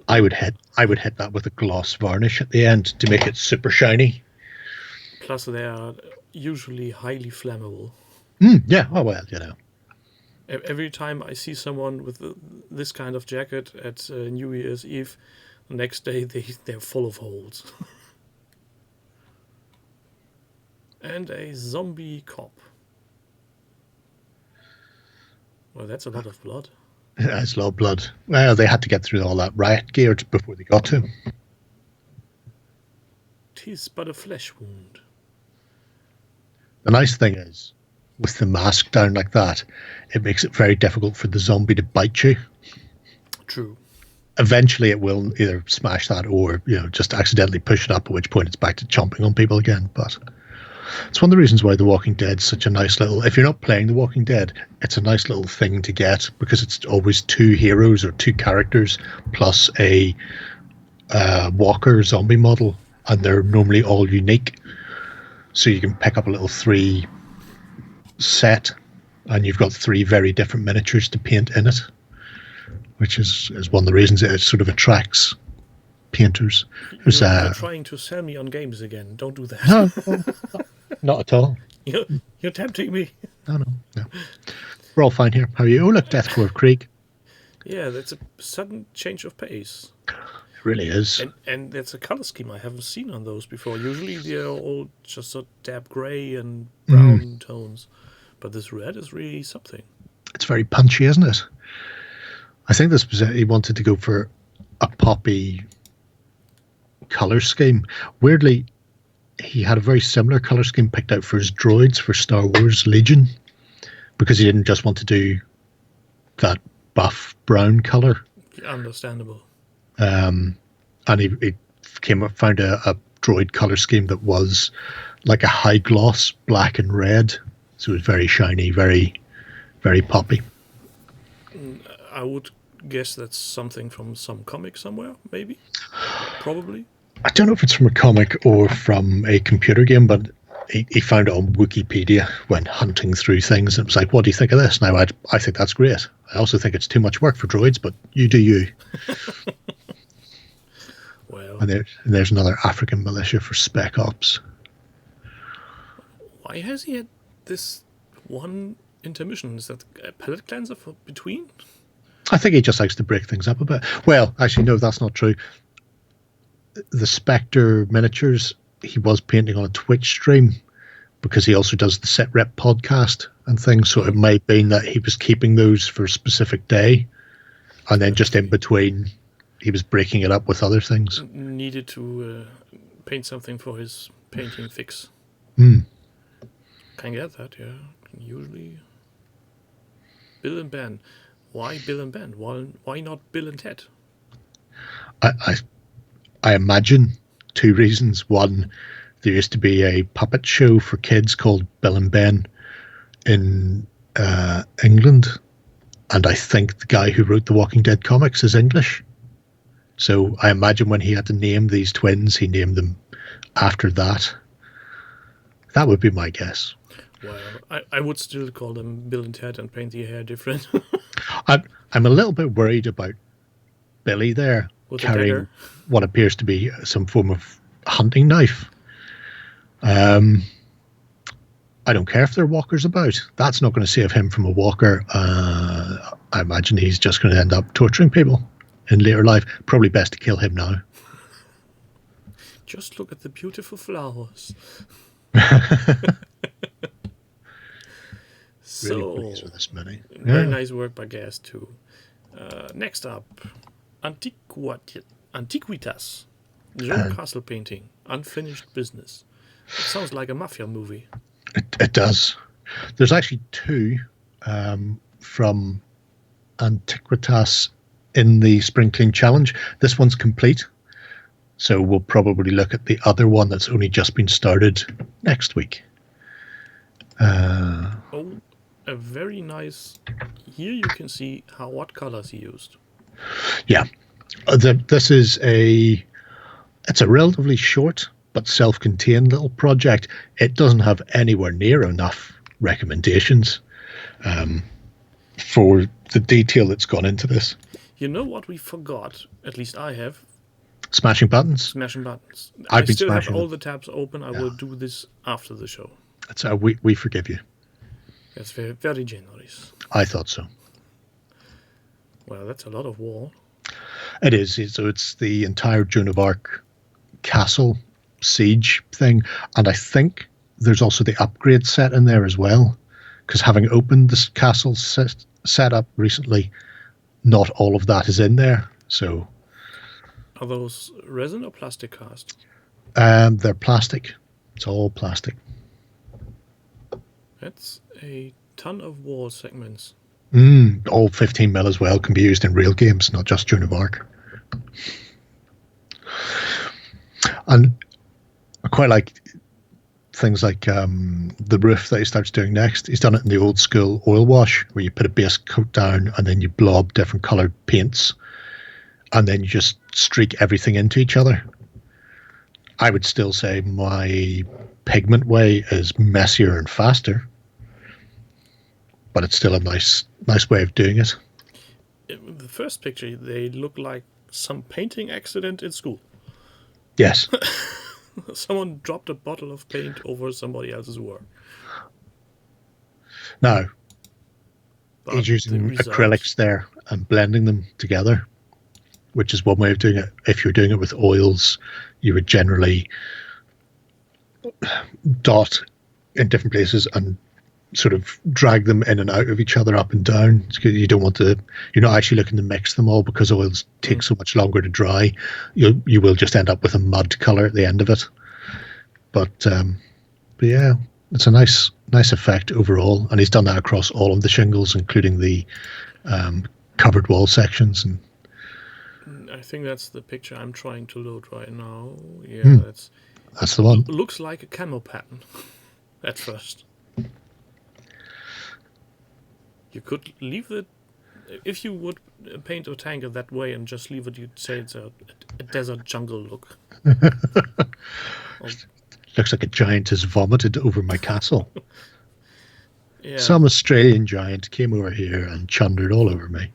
Speaker 1: I would hit that with a gloss varnish at the end to make it super shiny.
Speaker 2: Plus, they are usually highly flammable.
Speaker 1: Yeah. Oh well,
Speaker 2: Every time I see someone with this kind of jacket at New Year's Eve, the next day they're full of holes. And a zombie cop. Well, that's a lot of blood.
Speaker 1: That's a lot of blood. Well, they had to get through all that riot gear before they got to him.
Speaker 2: 'Tis but a flesh wound.
Speaker 1: The nice thing is, with the mask down like that, it makes it very difficult for the zombie to bite you.
Speaker 2: True.
Speaker 1: Eventually, it will either smash that or just accidentally push it up, at which point it's back to chomping on people again. But it's one of the reasons why The Walking Dead's such a nice little... If you're not playing The Walking Dead, it's a nice little thing to get because it's always 2 heroes or 2 characters plus a walker zombie model, and they're normally all unique. So you can pick up a little 3 set and you've got 3 very different miniatures to paint in it, which is one of the reasons it sort of attracts painters.
Speaker 2: You're trying to sell me on games again. Don't do that.
Speaker 1: No, not at all.
Speaker 2: You're tempting me.
Speaker 1: No. We're all fine here. How are you? Oh, look, Deathcore Creek.
Speaker 2: Yeah, that's a sudden change of pace.
Speaker 1: It really is.
Speaker 2: And that's a color scheme I haven't seen on those before. Usually they're all just a dab gray and brown tones. But this red is really something.
Speaker 1: It's very punchy, isn't it? I think this was he wanted to go for a poppy color scheme. Weirdly, he had a very similar color scheme picked out for his droids for Star Wars Legion, because he didn't just want to do that buff brown color.
Speaker 2: Understandable.
Speaker 1: And he found a droid color scheme that was like a high gloss black and red, so it was very shiny, very, very poppy.
Speaker 2: I would guess that's something from some comic somewhere, maybe, probably.
Speaker 1: I don't know if it's from a comic or from a computer game, but he found it on Wikipedia when hunting through things. And it was like, what do you think of this? Now, I think that's great. I also think it's too much work for droids, but you do you.
Speaker 2: Well,
Speaker 1: and there's another African militia for Spec Ops.
Speaker 2: Why has he had this one intermission? Is that a palette cleanser for between?
Speaker 1: I think he just likes to break things up a bit. Well, actually, no, that's not true. The Spectre miniatures he was painting on a Twitch stream because he also does the Set Rep podcast and things. So it might be that he was keeping those for a specific day, and then just in between, he was breaking it up with other things.
Speaker 2: Needed to paint something for his painting fix.
Speaker 1: Can
Speaker 2: get that, yeah. Usually, Bill and Ben. Why Bill and Ben? Why not Bill and Ted?
Speaker 1: I imagine 2 reasons. One, there used to be a puppet show for kids called Bill and Ben in England, and I think the guy who wrote the Walking Dead comics is English. So I imagine when he had to name these twins, he named them after that. That would be my guess.
Speaker 2: Well, I would still call them Bill and Ted and paint the hair different.
Speaker 1: I'm a little bit worried about Billy there
Speaker 2: with
Speaker 1: carrying what appears to be some form of hunting knife. I don't care if there are walkers about. That's not going to save him from a walker. I imagine he's just going to end up torturing people in later life. Probably best to kill him now.
Speaker 2: Just look at the beautiful flowers.
Speaker 1: Really pleased with this mini.
Speaker 2: Very nice work by Gaz too. Next up, Antiquitas. German castle painting, unfinished business. It sounds like a mafia movie.
Speaker 1: It does. There's actually two from Antiquitas in the Spring Clean Challenge. This one's complete, so we'll probably look at the other one that's only just been started next week.
Speaker 2: A very nice. Here you can see what colors he used.
Speaker 1: Yeah, this is it's a relatively short but self-contained little project. It doesn't have anywhere near enough recommendations for the detail that's gone into this.
Speaker 2: You know what we forgot? At least I have.
Speaker 1: Smashing buttons.
Speaker 2: Smashing buttons.
Speaker 1: I
Speaker 2: still have all the tabs open. I will do this after the show.
Speaker 1: That's how we forgive you.
Speaker 2: That's very, very generous.
Speaker 1: I thought so.
Speaker 2: Well, that's a lot of wall.
Speaker 1: It is. So it's the entire Joan of Arc castle siege thing. And I think there's also the upgrade set in there as well. Because having opened this castle set up recently, not all of that is in there. So,
Speaker 2: are those resin or plastic cast?
Speaker 1: They're plastic. It's all plastic.
Speaker 2: That's a ton of wall segments.
Speaker 1: All 15 mil as well can be used in real games, not just Joan of Arc. And I quite like things like the roof that he starts doing next. He's done it in the old school oil wash, where you put a base coat down and then you blob different coloured paints, and then you just streak everything into each other. I would still say my pigment way is messier and faster, but it's still a nice way of doing it.
Speaker 2: In the first picture, they look like some painting accident in school.
Speaker 1: Yes.
Speaker 2: Someone dropped a bottle of paint over somebody else's work.
Speaker 1: Now, he's using acrylics there and blending them together, which is one way of doing it. If you're doing it with oils, you would generally dot in different places and sort of drag them in and out of each other, up and down. You don't want to. You're not actually looking to mix them all, because oils take so much longer to dry. You will just end up with a mud color at the end of it. But yeah, it's a nice effect overall, and he's done that across all of the shingles, including the covered wall sections. And
Speaker 2: I think that's the picture I'm trying to load right now. Yeah,
Speaker 1: that's the one.
Speaker 2: Looks like a camo pattern at first. You could leave it, if you would paint a tanker that way and just leave it, you'd say it's a desert jungle look.
Speaker 1: Looks like a giant has vomited over my castle.
Speaker 2: Yeah.
Speaker 1: Some Australian giant came over here and chundered all over me.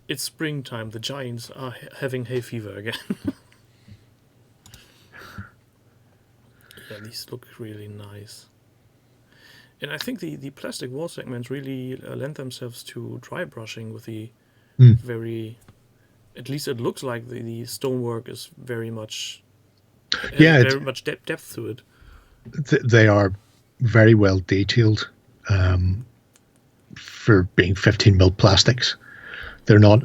Speaker 2: It's springtime. The giants are having hay fever again. Yeah, these look really nice. And I think the plastic wall segments really lend themselves to dry brushing with the very... At least it looks like the stonework is very much... very much depth to it.
Speaker 1: They are very well detailed for being 15 mil plastics. They're not...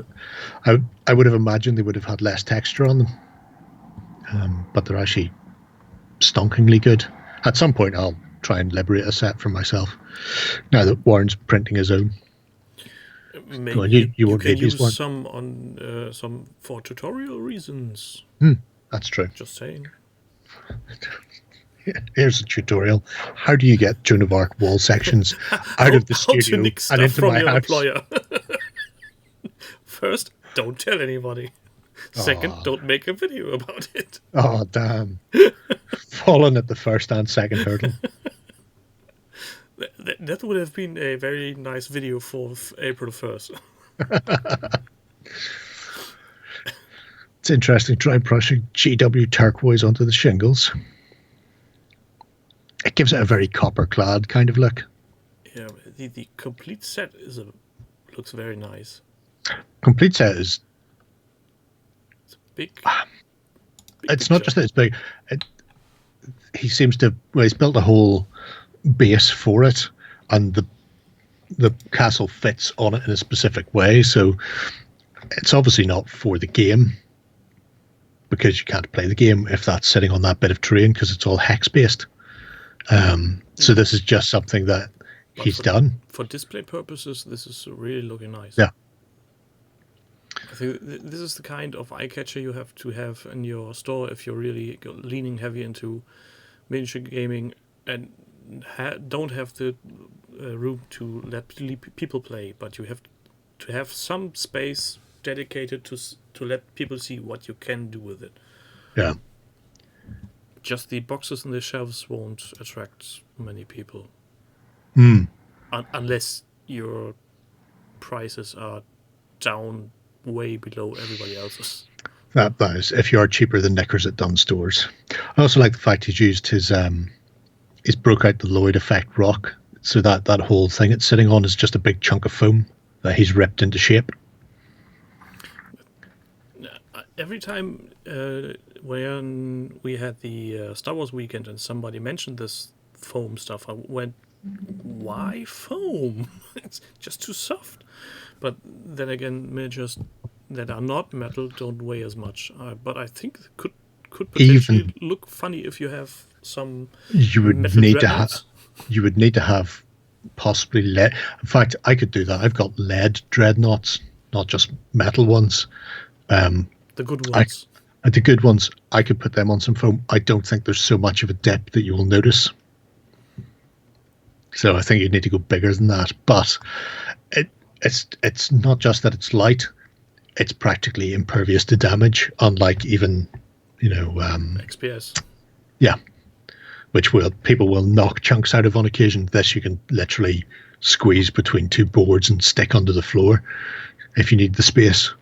Speaker 1: I would have imagined they would have had less texture on them. But they're actually stonkingly good. At some point I'll try and liberate a set for myself, now that Warren's printing his own.
Speaker 2: Maybe
Speaker 1: on, you won't
Speaker 2: can
Speaker 1: use
Speaker 2: some on some for tutorial reasons.
Speaker 1: That's true.
Speaker 2: Just saying.
Speaker 1: Here's a tutorial. How do you get Joan of Arc wall sections out of the studio and into my house?
Speaker 2: Employer. First, don't tell anybody. Second, don't make a video about it.
Speaker 1: Oh, damn. Fallen at the first and second hurdle.
Speaker 2: That would have been a very nice video for April 1st.
Speaker 1: It's interesting, dry brushing GW turquoise onto the shingles. It gives it a very copper-clad kind of look.
Speaker 2: Yeah, the complete set looks very nice.
Speaker 1: Complete set is...
Speaker 2: It's big.
Speaker 1: It's not just that it's big. He seems to... Well, he's built a whole base for it, and the castle fits on it in a specific way, so it's obviously not for the game. because you can't play the game if that's sitting on that bit of terrain because it's all hex based. So this is just something that he's done.
Speaker 2: For display purposes, this is really looking nice.
Speaker 1: Yeah.
Speaker 2: I think this is the kind of eye catcher you have to have in your store if you're really leaning heavy into miniature gaming and don't have the room to let people play, but you have to have some space dedicated to let people see what you can do with it.
Speaker 1: Yeah.
Speaker 2: Just the boxes and the shelves won't attract many people. Unless your prices are down way below everybody else's.
Speaker 1: That is, if you are cheaper than Knickers at Dunn stores. I also like the fact he's used he's broke out the Lloyd effect rock, so that whole thing it's sitting on is just a big chunk of foam that he's ripped into shape.
Speaker 2: Every time when we had the Star Wars weekend and somebody mentioned this foam stuff, I went, why foam? It's just too soft. But then again, miniatures that are not metal don't weigh as much. But I think it could potentially look funny if you have some. You would need
Speaker 1: to have possibly lead. In fact, I could do that. I've got lead dreadnoughts, not just metal ones.
Speaker 2: The good ones.
Speaker 1: The good ones. I could put them on some foam. I don't think there's so much of a dip that you will notice. So I think you need to go bigger than that. But it's not just that it's light; it's practically impervious to damage. Unlike even,
Speaker 2: XPS.
Speaker 1: Yeah, which people will knock chunks out of on occasion. This you can literally squeeze between two boards and stick under the floor if you need the space.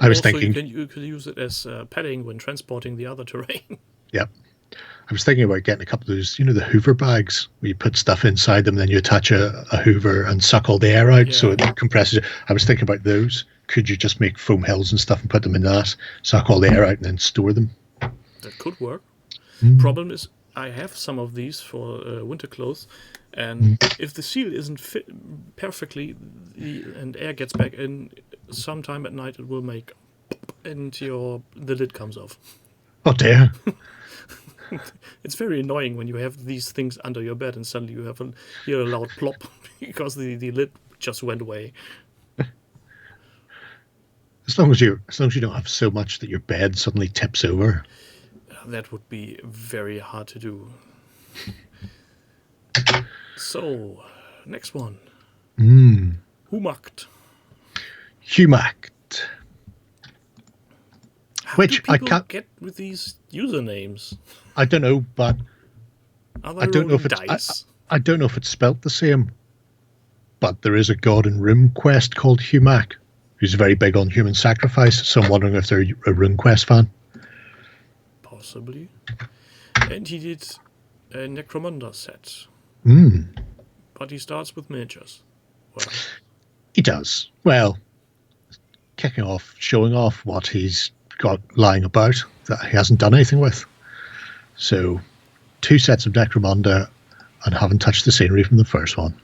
Speaker 1: I was thinking
Speaker 2: you could use it as padding when transporting the other terrain.
Speaker 1: Yep. I was thinking about getting a couple of those, the Hoover bags where you put stuff inside them, then you attach a Hoover and suck all the air out so it compresses it. I was thinking about those. Could you just make foam hills and stuff and put them in that, suck all the air out and then store them?
Speaker 2: That could work. Problem is, I have some of these for winter clothes, and if the seal isn't fit perfectly and air gets back in, sometime at night it will make and the lid comes off.
Speaker 1: Oh dear.
Speaker 2: It's very annoying when you have these things under your bed and suddenly you hear a loud plop because the lid just went away.
Speaker 1: As long as you don't have so much that your bed suddenly tips over.
Speaker 2: That would be very hard to do. So, next one. Humacht.
Speaker 1: Which
Speaker 2: I can't get with these usernames.
Speaker 1: I don't know, but
Speaker 2: I don't know if it's
Speaker 1: I don't know if it's spelt the same. But there is a god in RuneQuest called Humac, who's very big on human sacrifice. So I'm wondering if they're a RuneQuest fan.
Speaker 2: Possibly. And he did a Necromunda set. But he starts with miniatures. Well,
Speaker 1: he does. Well, showing off what he's got lying about that he hasn't done anything with. So 2 sets of Necromunda and haven't touched the scenery from the first one.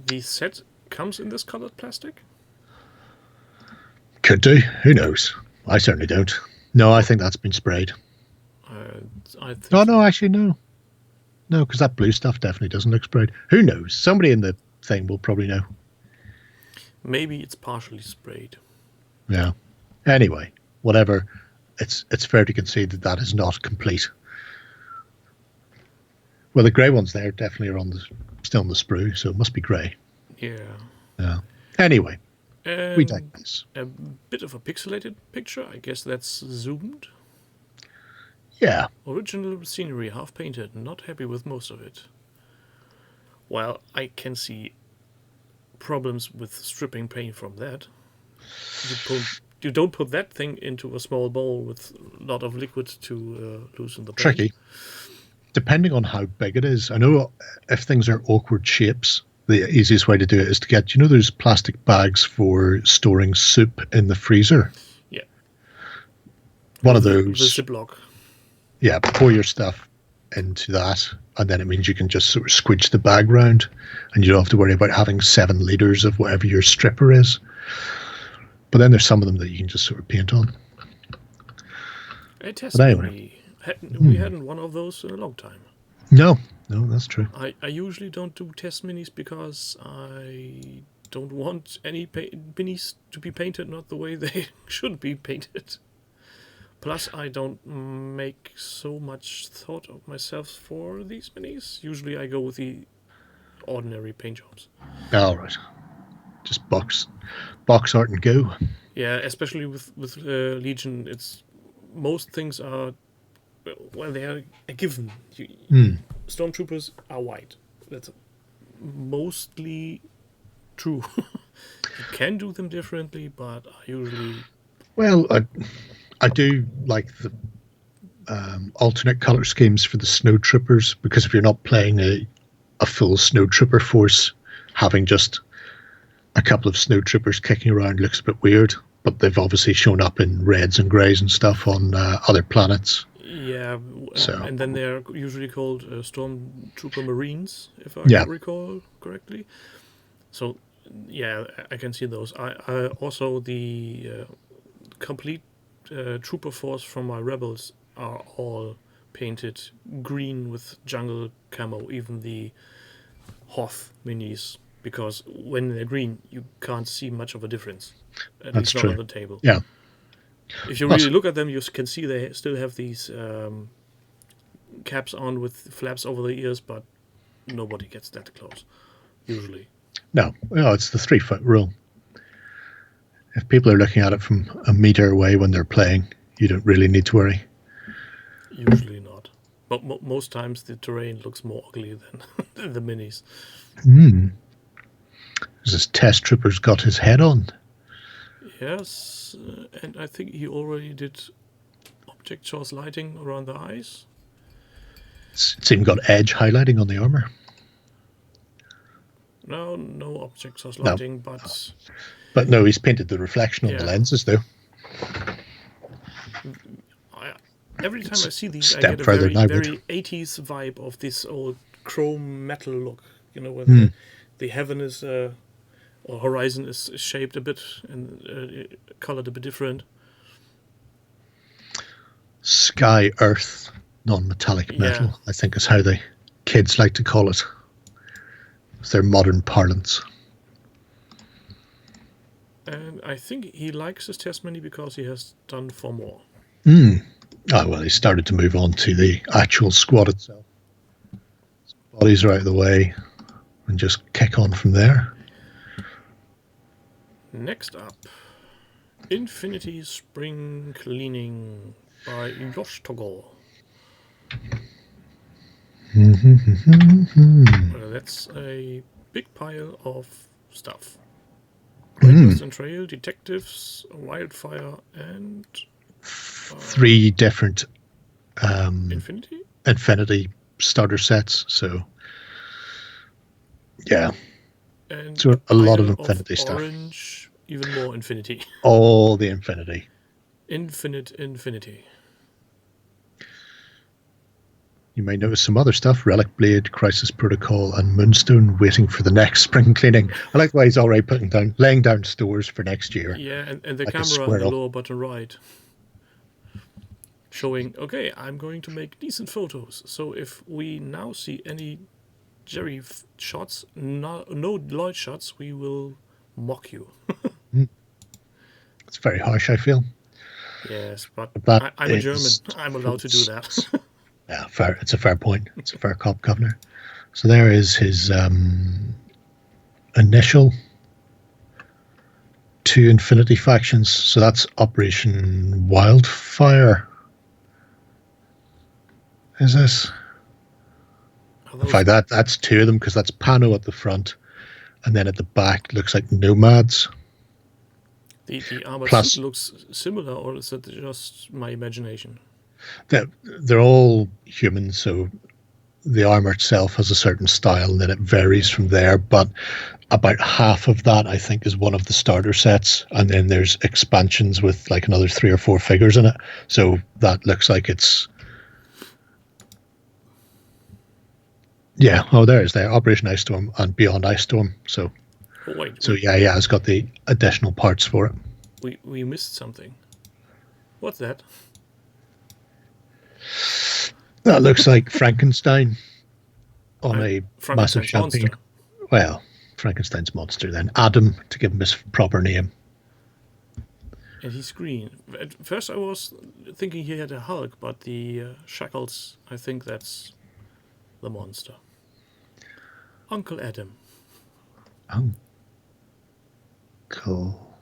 Speaker 2: The set comes in this colored plastic?
Speaker 1: Could do. Who knows? I certainly don't. No, I think that's been sprayed. No, actually, no. No, because that blue stuff definitely doesn't look sprayed. Who knows? Somebody in the thing will probably know.
Speaker 2: Maybe it's partially sprayed.
Speaker 1: Yeah. Anyway, whatever. It's fair to concede that is not complete. Well, the grey ones there definitely are still on the sprue, so it must be grey.
Speaker 2: Yeah.
Speaker 1: Yeah. Anyway, we digress.
Speaker 2: A bit of a pixelated picture. I guess that's zoomed.
Speaker 1: Yeah.
Speaker 2: Original scenery, half painted. Not happy with most of it. Well, I can see problems with stripping paint from that. You don't put that thing into a small bowl with a lot of liquid to loosen the paint.
Speaker 1: Tricky. Depending on how big it is. I know if things are awkward shapes, the easiest way to do it is to get, those plastic bags for storing soup in the freezer?
Speaker 2: Yeah.
Speaker 1: One of those.
Speaker 2: The Ziploc.
Speaker 1: Yeah, pour your stuff into that, and then it means you can just sort of squidge the bag round, and you don't have to worry about having 7 litres of whatever your stripper is. But then there's some of them that you can just sort of paint on.
Speaker 2: A test
Speaker 1: But anyway.
Speaker 2: mini. We hadn't one of those in a long time.
Speaker 1: No, that's true.
Speaker 2: I usually don't do test minis because I don't want any minis to be painted not the way they should be painted. Plus, I don't make so much thought of myself for these minis. Usually I go with the ordinary paint jobs.
Speaker 1: All right. Just box art and go.
Speaker 2: Yeah, especially with Legion, it's most things are, well, they are a given. Stormtroopers are white. That's mostly true. You can do them differently, but I usually...
Speaker 1: Well, I do like the alternate color schemes for the snow troopers, because if you're not playing a full snow trooper force, having just a couple of snow troopers kicking around looks a bit weird. But they've obviously shown up in reds and greys and stuff on other planets.
Speaker 2: Yeah,
Speaker 1: so.
Speaker 2: And then they're usually called Stormtrooper Marines, if I recall correctly. So, yeah, I can see those. I also, the complete trooper force from my rebels are all painted green with jungle camo, even the Hoth minis, because when they're green, you can't see much of a difference. At
Speaker 1: That's
Speaker 2: least not
Speaker 1: true.
Speaker 2: on the table.
Speaker 1: Yeah.
Speaker 2: If you really look at them, you can see they still have these caps on with flaps over the ears, but nobody gets that close, usually.
Speaker 1: No, it's the 3-foot rule. If people are looking at it from a meter away when they're playing, you don't really need to worry.
Speaker 2: Usually not. But most times the terrain looks more ugly than the minis.
Speaker 1: Has this test trooper's got his head on?
Speaker 2: Yes, and I think he already did object source lighting around the eyes.
Speaker 1: It's even got edge highlighting on the armor.
Speaker 2: No object source lighting,
Speaker 1: But no, he's painted the reflection on the lenses, though.
Speaker 2: Every time I see these, I get a very 80s vibe of this old chrome metal look. You know, when the heaven is... or horizon is shaped a bit and colored a bit different.
Speaker 1: Sky Earth non-metallic metal, I think is how the kids like to call it. It's their modern parlance.
Speaker 2: And I think he likes his test mini because he has done 4 more.
Speaker 1: Oh, well, he started to move on to the actual squad itself. Bodies are out of the way and just kick on from there.
Speaker 2: Next up, Infinity Spring Cleaning by Josh Toggle. That's a big pile of stuff. Breakfast and Trail, Detectives, Wildfire, and...
Speaker 1: 3 different
Speaker 2: Infinity
Speaker 1: starter sets, so... Yeah.
Speaker 2: And
Speaker 1: so a lot of Infinity stuff.
Speaker 2: Orange, even more Infinity.
Speaker 1: All the Infinity.
Speaker 2: Infinity.
Speaker 1: You may notice some other stuff: Relic Blade, Crisis Protocol, and Moonstone waiting for the next spring cleaning. I like the way he's already laying down stores for next year.
Speaker 2: Yeah, and the like camera on the lower bottom right showing, okay, I'm going to make decent photos. So if we now see any Gerry shots, no Lloyd shots, we will mock you.
Speaker 1: It's very harsh, I feel.
Speaker 2: Yes, but I'm a German. I'm allowed to do that.
Speaker 1: Yeah, fair. It's a fair point. It's a fair cop, Governor. So there is his initial 2 Infinity factions. So that's Operation Wildfire. Is this? In fact, that's 2 of them, because that's Pano at the front, and then at the back looks like Nomads.
Speaker 2: The armor suit looks similar, or is that just my imagination?
Speaker 1: They're all human, so the armor itself has a certain style, and then it varies from there. But about half of that, I think, is one of the starter sets, and then there's expansions with like another 3 or 4 figures in it. So that looks like it's... Yeah, there's Operation Ice Storm and Beyond Ice Storm. So,
Speaker 2: wait,
Speaker 1: it's got the additional parts for it.
Speaker 2: We missed something. What's that?
Speaker 1: That looks like Frankenstein on a massive champagne.
Speaker 2: Monster.
Speaker 1: Well, Frankenstein's monster then. Adam, to give him his proper name.
Speaker 2: And he's green. At first I was thinking he had a Hulk, but the shackles, I think that's the monster. Uncle Adam.
Speaker 1: Oh. Cool.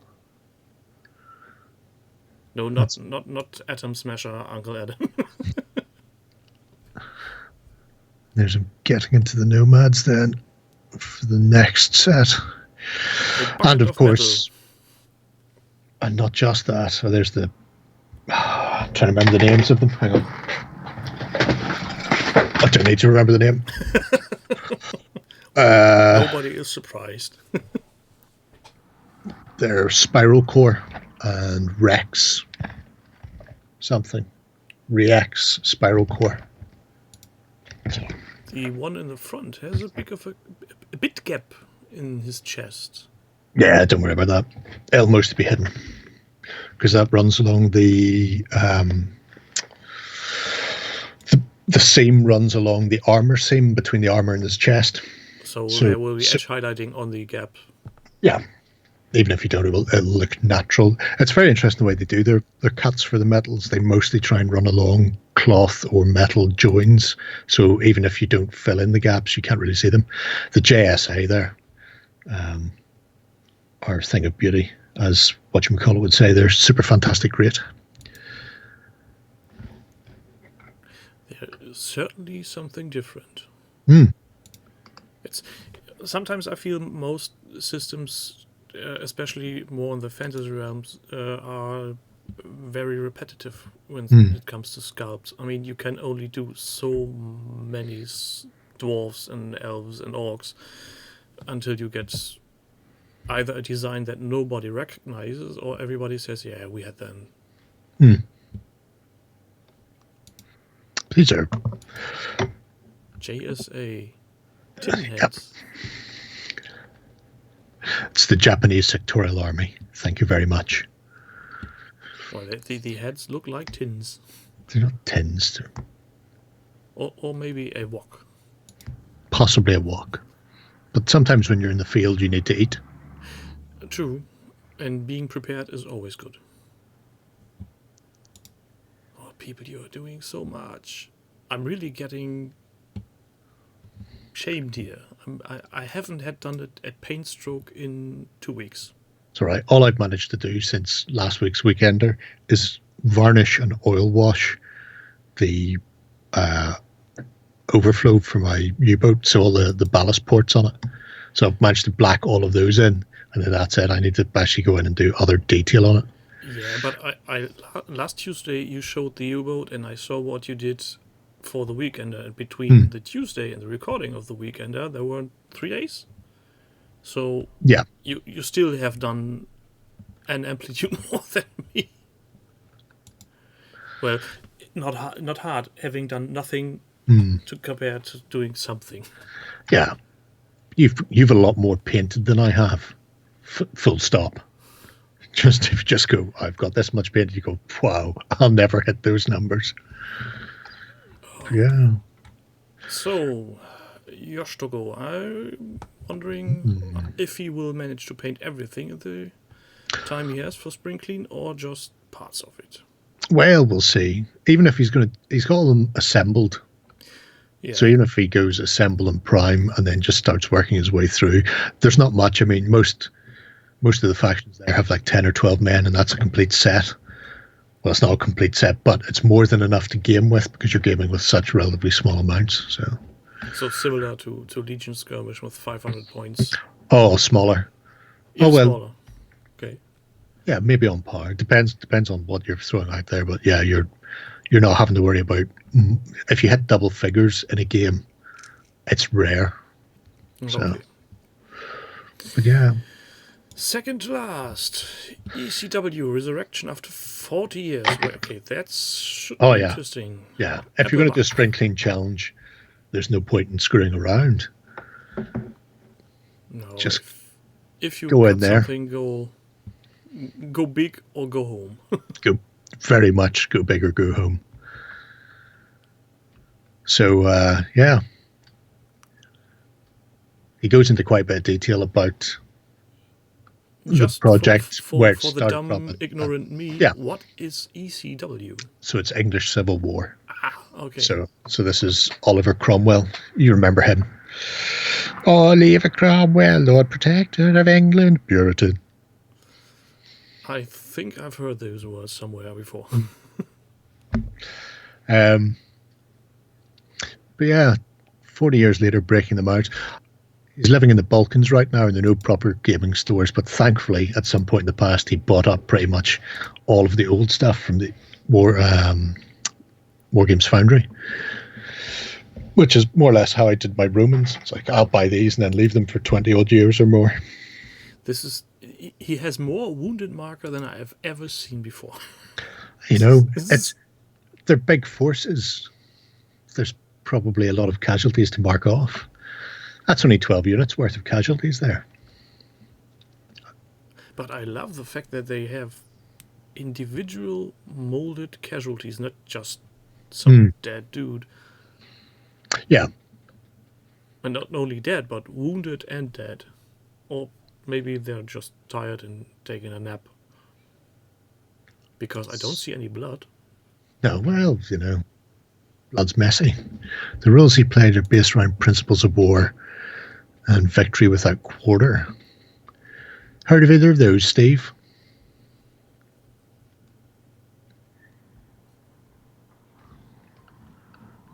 Speaker 2: No, not Atom Smasher, Uncle Adam.
Speaker 1: There's him getting into the Nomads then for the next set. And of course, metal. And not just that. So there's the. I'm trying to remember the names of them. Hang on. I don't need to remember the name.
Speaker 2: Nobody is surprised.
Speaker 1: They're Spiral Core and Rex something. Rex Spiral Core.
Speaker 2: The one in the front has a bit gap in his chest.
Speaker 1: Yeah, don't worry about that. It'll mostly be hidden because that runs along the seam runs along the armor seam between the armor and his chest.
Speaker 2: So there will be edge highlighting on the gap.
Speaker 1: Yeah. Even if you don't, it'll look natural. It's very interesting the way they do their cuts for the metals. They mostly try and run along cloth or metal joins. So even if you don't fill in the gaps, you can't really see them. The JSA there are a thing of beauty, as whatchamacallit would say. They're super fantastic great.
Speaker 2: There is certainly something different. It's sometimes I feel most systems, especially more in the fantasy realms, are very repetitive when it comes to sculpts. I mean, you can only do so many dwarves and elves and orcs until you get either a design that nobody recognizes or everybody says, yeah, we had them.
Speaker 1: These are
Speaker 2: JSA tin heads.
Speaker 1: Yep. It's the Japanese sectorial army. Thank you very much.
Speaker 2: Well, the heads look like tins.
Speaker 1: They're not tins.
Speaker 2: Or maybe a wok.
Speaker 1: Possibly a wok. But sometimes when you're in the field, you need to eat.
Speaker 2: True. And being prepared is always good. Oh, people, you are doing so much. I'm really getting shamed here. I haven't had done it at paint stroke in 2 weeks.
Speaker 1: It's all right. All I've managed to do since last week's Weekender is varnish and oil wash the overflow for my U-boat, so all the ballast ports on it. So I've managed to black all of those in, and then that's it. I need to actually go in and do other detail on it.
Speaker 2: Yeah, but I last Tuesday you showed the U-boat, and I saw what you did for the Weekender. Between the Tuesday and the recording of the Weekender, there were 3 days. So
Speaker 1: yeah,
Speaker 2: you still have done an amplitude more than me. Well, not hard, having done nothing to compare to doing something.
Speaker 1: Yeah, you've a lot more painted than I have. Full stop. If you just go, I've got this much painted, you go, wow, I'll never hit those numbers. Yeah.
Speaker 2: So, Yoshtogo, I'm wondering if he will manage to paint everything at the time he has for Spring Clean or just parts of it.
Speaker 1: Well, we'll see. Even if he's got all them assembled.
Speaker 2: Yeah.
Speaker 1: So even if he goes assemble and prime and then just starts working his way through, there's not much. I mean, most of the factions there have like 10 or 12 men, and that's a complete set. Well, it's not a complete set, but it's more than enough to game with because you're gaming with such relatively small amounts.
Speaker 2: So similar to Legion Skirmish with 500 points.
Speaker 1: Oh, smaller.
Speaker 2: Even smaller. Okay.
Speaker 1: Yeah, maybe on par. Depends on what you're throwing out there, but yeah, you're not having to worry about if you hit double figures in a game. It's rare.
Speaker 2: Okay.
Speaker 1: So, but yeah.
Speaker 2: Second to last, ECW Resurrection after 40 years. Okay, that should be interesting.
Speaker 1: Yeah, if you're going to do a Spring Clean challenge, there's no point in screwing around.
Speaker 2: No,
Speaker 1: just
Speaker 2: if you
Speaker 1: go in there.
Speaker 2: Something, go big or go home.
Speaker 1: Go big or go home. So, yeah. He goes into quite a bit of detail about the project, where it
Speaker 2: for the
Speaker 1: started
Speaker 2: dumb,
Speaker 1: from.
Speaker 2: ignorant me,
Speaker 1: yeah.
Speaker 2: What is ECW?
Speaker 1: So it's English Civil War.
Speaker 2: Ah, okay.
Speaker 1: So this is Oliver Cromwell. You remember him. Oliver Cromwell, Lord Protector of England, Puritan.
Speaker 2: I think I've heard those words somewhere before.
Speaker 1: But yeah, 40 years later, breaking them out. He's living in the Balkans right now, and there are no proper gaming stores. But thankfully, at some point in the past, he bought up pretty much all of the old stuff from the War Games Foundry, which is more or less how I did my Romans. It's like, I'll buy these and then leave them for 20 odd years or more.
Speaker 2: He has more wounded marker than I have ever seen before.
Speaker 1: You know, they're big forces. There's probably a lot of casualties to mark off. That's only 12 units worth of casualties there.
Speaker 2: But I love the fact that they have individual molded casualties, not just some dead dude.
Speaker 1: Yeah.
Speaker 2: And not only dead, but wounded and dead. Or maybe they're just tired and taking a nap. Because I don't see any blood.
Speaker 1: No, well, you know, blood's messy. The rules he played are based around principles of war and victory without quarter. Heard of either of those, Steve?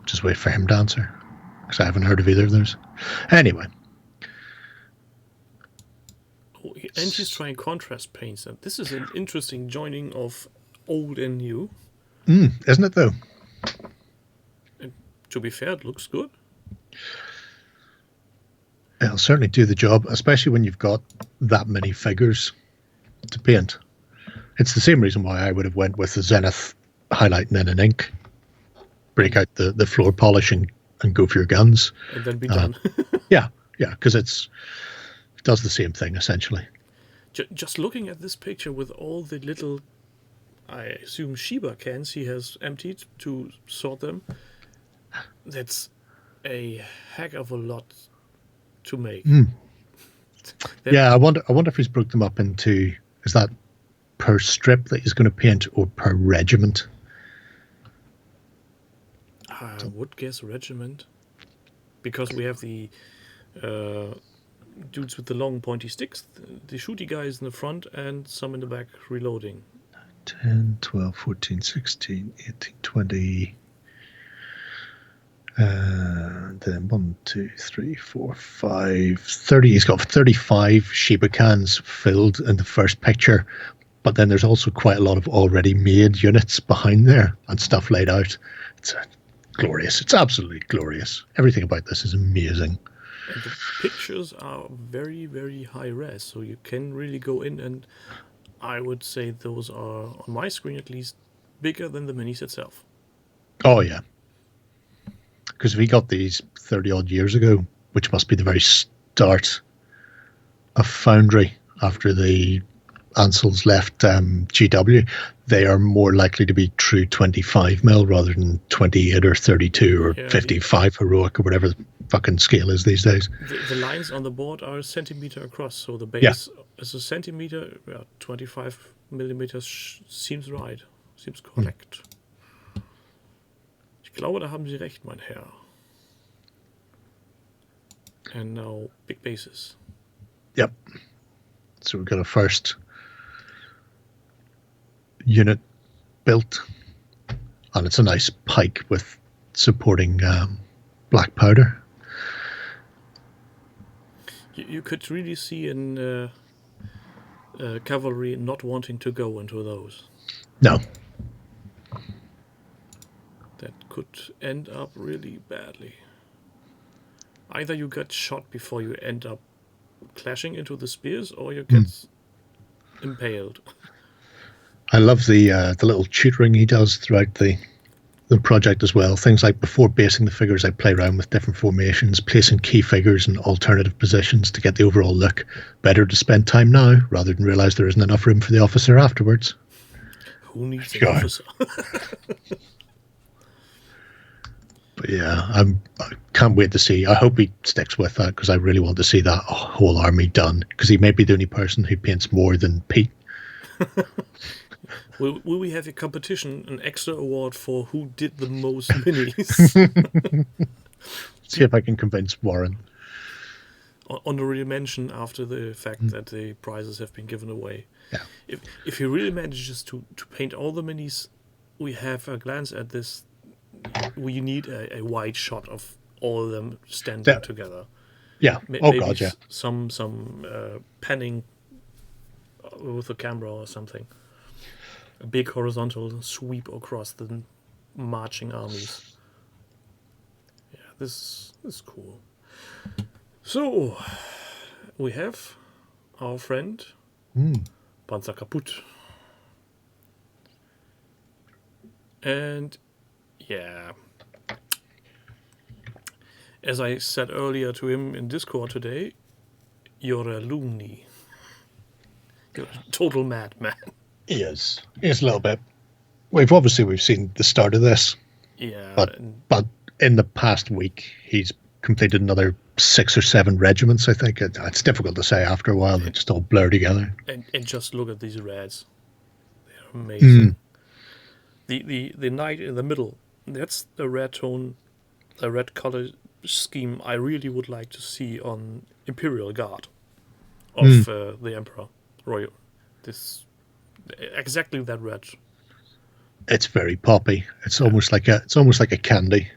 Speaker 1: Just wait for him to answer, because I haven't heard of either of those. Anyway.
Speaker 2: Oh, and he's trying contrast paints. And this is an interesting joining of old and new.
Speaker 1: Isn't it, though?
Speaker 2: And to be fair, it looks good.
Speaker 1: It'll certainly do the job, especially when you've got that many figures to paint. It's the same reason why I would have went with the Zenith highlighting in an ink. Break out the floor polish and go for your guns.
Speaker 2: And then be done.
Speaker 1: yeah, because it does the same thing, essentially.
Speaker 2: Just looking at this picture with all the little, I assume, Shiba cans he has emptied to sort them, that's a heck of a lot to make.
Speaker 1: Yeah, I wonder if he's broke them up into, is that per strip that he's going to paint or per regiment?
Speaker 2: I would guess regiment, because we have the dudes with the long pointy sticks, the shooty guys in the front, and some in the back reloading.
Speaker 1: 10, 12, 14, 16, 18, 20... then 1, 2, 3, 4, 5, 30. He's got 35 Shiba cans filled in the first picture, but then there's also quite a lot of already made units behind there and stuff laid out. It's glorious. It's absolutely glorious. Everything about this is amazing.
Speaker 2: And the pictures are very, very high res, so you can really go in, and I would say those are, on my screen at least, bigger than the minis itself.
Speaker 1: Oh, yeah. Because we got these 30 odd years ago, which must be the very start of Foundry after the Ansels left GW. They are more likely to be true 25mm rather than 28 or 32 or 55 heroic or whatever the fucking scale is these days.
Speaker 2: The lines on the board are a centimeter across, so the base is a centimeter. 25 millimeters seems right, seems correct. Ich glaube, da haben Sie recht, mein Herr. And now, big bases.
Speaker 1: Yep. So we've got a first unit built, and it's a nice pike with supporting black powder.
Speaker 2: You could really see in cavalry not wanting to go into those.
Speaker 1: No.
Speaker 2: That could end up really badly. Either you get shot before you end up clashing into the spears, or you get impaled.
Speaker 1: I love the little tutoring he does throughout the project as well. Things like before basing the figures, I play around with different formations, placing key figures in alternative positions to get the overall look. Better to spend time now rather than realize there isn't enough room for the officer afterwards.
Speaker 2: Who needs an officer?
Speaker 1: But yeah, I can't wait to see. I hope he sticks with that because I really want to see that whole army done. Because he may be the only person who paints more than Pete.
Speaker 2: Will we have a competition, an extra award for who did the most minis?
Speaker 1: See if I can convince Warren.
Speaker 2: Honorary mention after the fact that the prizes have been given away.
Speaker 1: Yeah.
Speaker 2: If he really manages to paint all the minis, we have a glance at this. We need a wide shot of all of them standing together.
Speaker 1: Yeah.
Speaker 2: Maybe
Speaker 1: God, yeah.
Speaker 2: Some panning with a camera or something. A big horizontal sweep across the marching armies. Yeah, this is cool. So, we have our friend Panzer Kaputt. And yeah, as I said earlier to him in Discord today, you're a loony. You're a total madman.
Speaker 1: He is. He's a little bit. We've seen the start of this.
Speaker 2: Yeah.
Speaker 1: But in the past week, he's completed another 6 or 7 regiments, I think. It's difficult to say after a while. They just all blur together.
Speaker 2: And just look at these reds. They're amazing. The knight in the middle, that's the red tone, the red color scheme I really would like to see on Imperial Guard of the Emperor Royal. Exactly that red.
Speaker 1: It's very poppy. It's almost like a candy.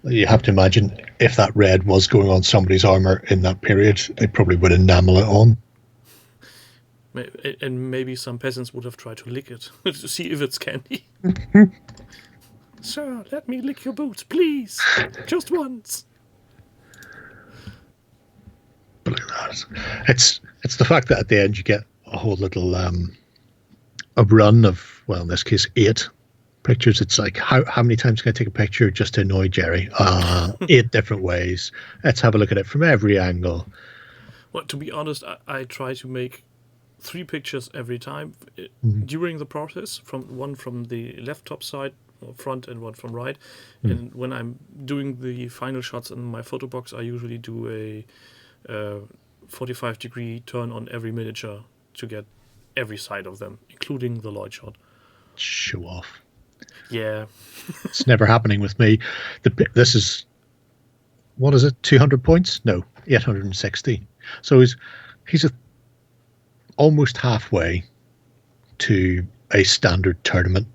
Speaker 1: You have to imagine if that red was going on somebody's armor in that period, they probably would enamel it on.
Speaker 2: And maybe some peasants would have tried to lick it to see if it's candy. Sir, let me lick your boots, please. Just once.
Speaker 1: But look at that. It's the fact that at the end you get a whole little a run of, well, in this case, 8 pictures. It's like, how many times can I take a picture just to annoy Gerry? 8 different ways. Let's have a look at it from every angle.
Speaker 2: Well, to be honest, I try to make 3 pictures every time during the process, one from the left top side, or front, and one from right. And when I'm doing the final shots in my photo box, I usually do a 45-degree turn on every miniature to get every side of them, including the Lloyd shot.
Speaker 1: Show off.
Speaker 2: Yeah.
Speaker 1: It's never happening with me. This is, what is it, 200 points? No, 860. So he's almost halfway to a standard tournament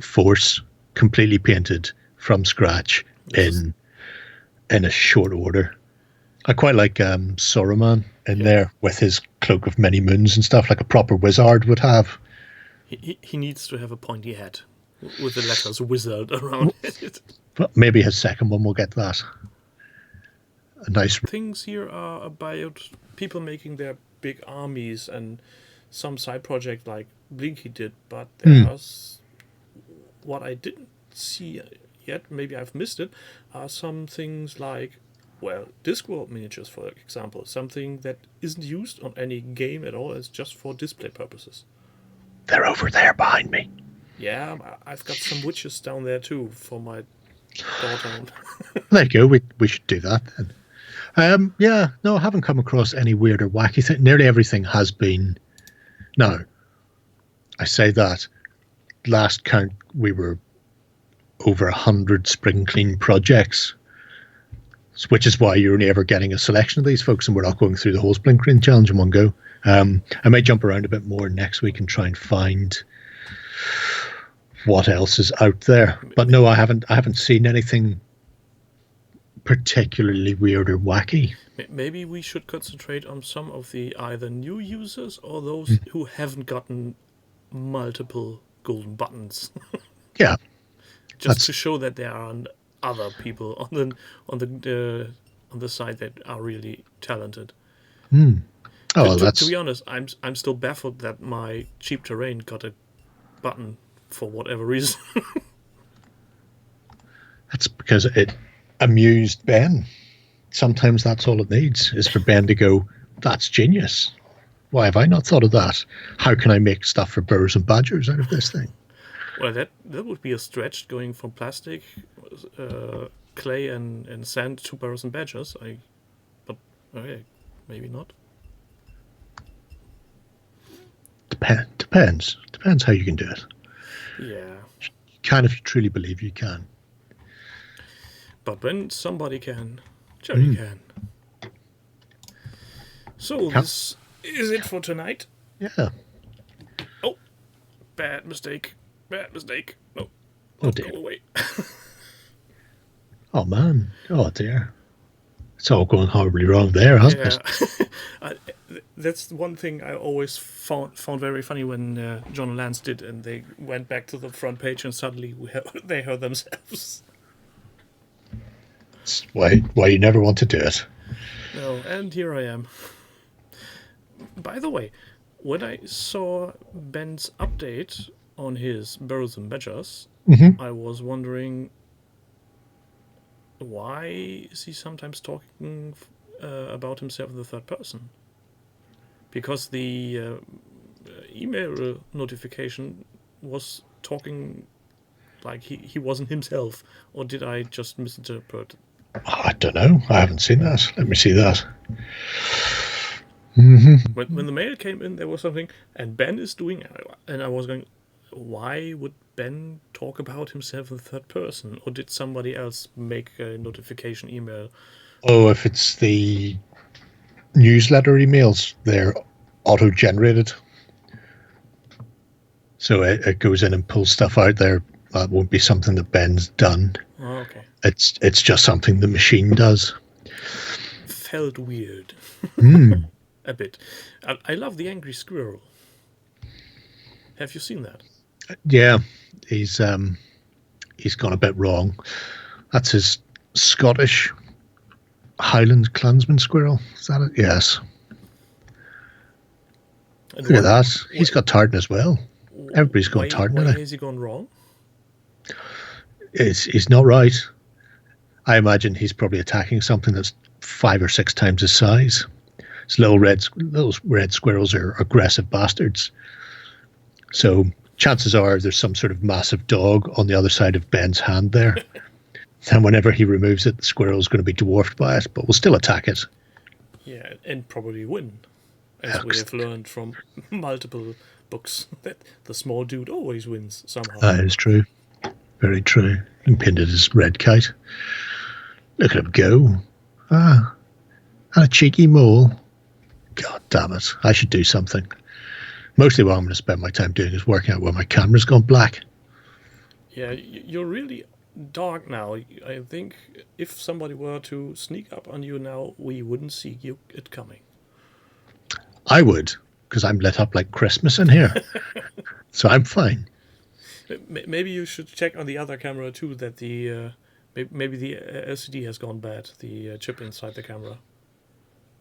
Speaker 1: force, completely painted from scratch in a short order. I quite like Saruman in there with his cloak of many moons and stuff, like a proper wizard would have.
Speaker 2: He needs to have a pointy hat with the letters wizard around it.
Speaker 1: But maybe his second one will get that. A nice
Speaker 2: things here are about people making their big armies and some side project like Blinky did, but there's what I didn't see yet, maybe I've missed it, are some things like, well, Discworld miniatures, for example, something that isn't used on any game at all, it's just for display purposes.
Speaker 1: They're over there behind me.
Speaker 2: Yeah, I've got some witches down there too for my daughter.
Speaker 1: There you go, we should do that then. Yeah, no, I haven't come across any weird or wacky thing. Nearly everything has been. No, I say that. Last count, we were over 100 spring clean projects, which is why you're only ever getting a selection of these folks, and we're not going through the whole spring clean challenge in one go. I may jump around a bit more next week and try and find what else is out there. But no, I haven't seen anything particularly weird or wacky.
Speaker 2: Maybe we should concentrate on some of the either new users or those who haven't gotten multiple golden buttons.
Speaker 1: Yeah,
Speaker 2: just to show that there are other people on the side that are really talented.
Speaker 1: Oh,
Speaker 2: to be honest, I'm still baffled that my cheap terrain got a button for whatever reason.
Speaker 1: That's because it amused Ben. Sometimes that's all it needs, is for Ben to go, that's genius. Why have I not thought of that? How can I make stuff for birds and badgers out of this thing?
Speaker 2: Well, that would be a stretch, going from plastic clay and sand 2-person badgers. But okay, maybe not.
Speaker 1: Depends how you can do it.
Speaker 2: Yeah.
Speaker 1: You can if you truly believe you can.
Speaker 2: But when somebody can, Gerry can. So this is it for tonight.
Speaker 1: Yeah.
Speaker 2: Oh, bad mistake. No,
Speaker 1: Oh dear.
Speaker 2: go away.
Speaker 1: Oh man. Oh dear. It's all going horribly wrong there, hasn't it?
Speaker 2: That's one thing I always found very funny when John and Lance did, and they went back to the front page, and suddenly they heard themselves.
Speaker 1: It's why you never want to do it.
Speaker 2: No, and here I am. By the way, when I saw Ben's update on his Burrows and Badgers, I was wondering, why is he sometimes talking about himself in the third person? Because the email notification was talking like he wasn't himself, or did I just misinterpret?
Speaker 1: I don't know. I haven't seen that. Let me see that.
Speaker 2: When the mail came in, there was something, and Ben is doing, and I was going, why would Ben talk about himself in third person? Or did somebody else make a notification email?
Speaker 1: Oh, if it's the newsletter emails, they're auto-generated. So it goes in and pulls stuff out there. That won't be something that Ben's done.
Speaker 2: Oh, okay.
Speaker 1: It's just something the machine does.
Speaker 2: Felt weird. A bit. I love the angry squirrel. Have you seen that?
Speaker 1: Yeah, he's gone a bit wrong. That's his Scottish Highland Clansman squirrel. Is that it? Yes. And look at that. He's got Tartan as well. Everybody's got Tartan.
Speaker 2: Why has he gone wrong?
Speaker 1: He's not right. I imagine he's probably attacking something that's 5 or 6 times his size. His little red squirrels are aggressive bastards. So chances are there's some sort of massive dog on the other side of Ben's hand there. And whenever he removes it, the squirrel's going to be dwarfed by it, but will still attack it.
Speaker 2: Yeah, and probably win. As we have learned from multiple books, that the small dude always wins somehow.
Speaker 1: That is true. Very true. He pinned it as red kite. Look at him go. And a cheeky mole. God damn it. I should do something. Mostly what I'm going to spend my time doing is working out where my camera's gone black.
Speaker 2: Yeah, you're really dark now. I think if somebody were to sneak up on you now, we wouldn't see it coming.
Speaker 1: I would, because I'm lit up like Christmas in here. So I'm fine.
Speaker 2: Maybe you should check on the other camera too, that maybe the LCD has gone bad, the chip inside the camera.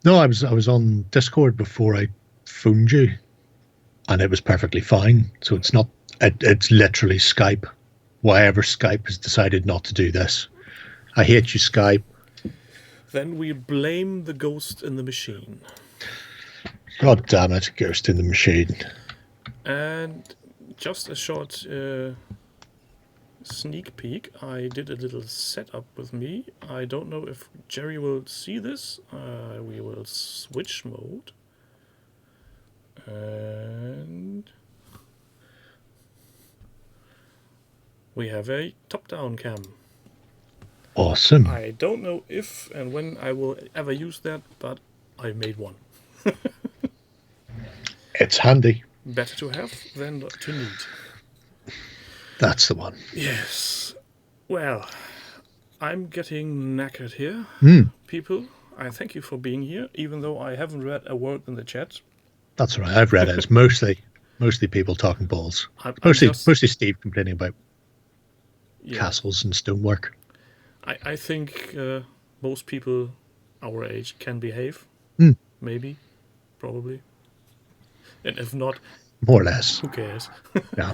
Speaker 1: No, I was on Discord before I phoned you, and it was perfectly fine. So it's not. It's literally Skype. Why ever Skype has decided not to do this? I hate you, Skype.
Speaker 2: Then we blame the ghost in the machine.
Speaker 1: God damn it, ghost in the machine.
Speaker 2: And just a short sneak peek. I did a little setup with me. I don't know if Gerry will see this. We will switch mode. And we have a top-down cam.
Speaker 1: Awesome.
Speaker 2: I don't know if and when I will ever use that, but I made one.
Speaker 1: It's handy.
Speaker 2: Better to have than to need.
Speaker 1: That's the one.
Speaker 2: Yes. Well, I'm getting knackered here. People, I thank you for being here, even though I haven't read a word in the chat.
Speaker 1: That's right. I've read it. It's mostly people talking balls. Mostly Steve complaining about castles and stonework.
Speaker 2: I think most people our age can behave. Maybe. Probably. And if not,
Speaker 1: more or less.
Speaker 2: Who cares?
Speaker 1: No,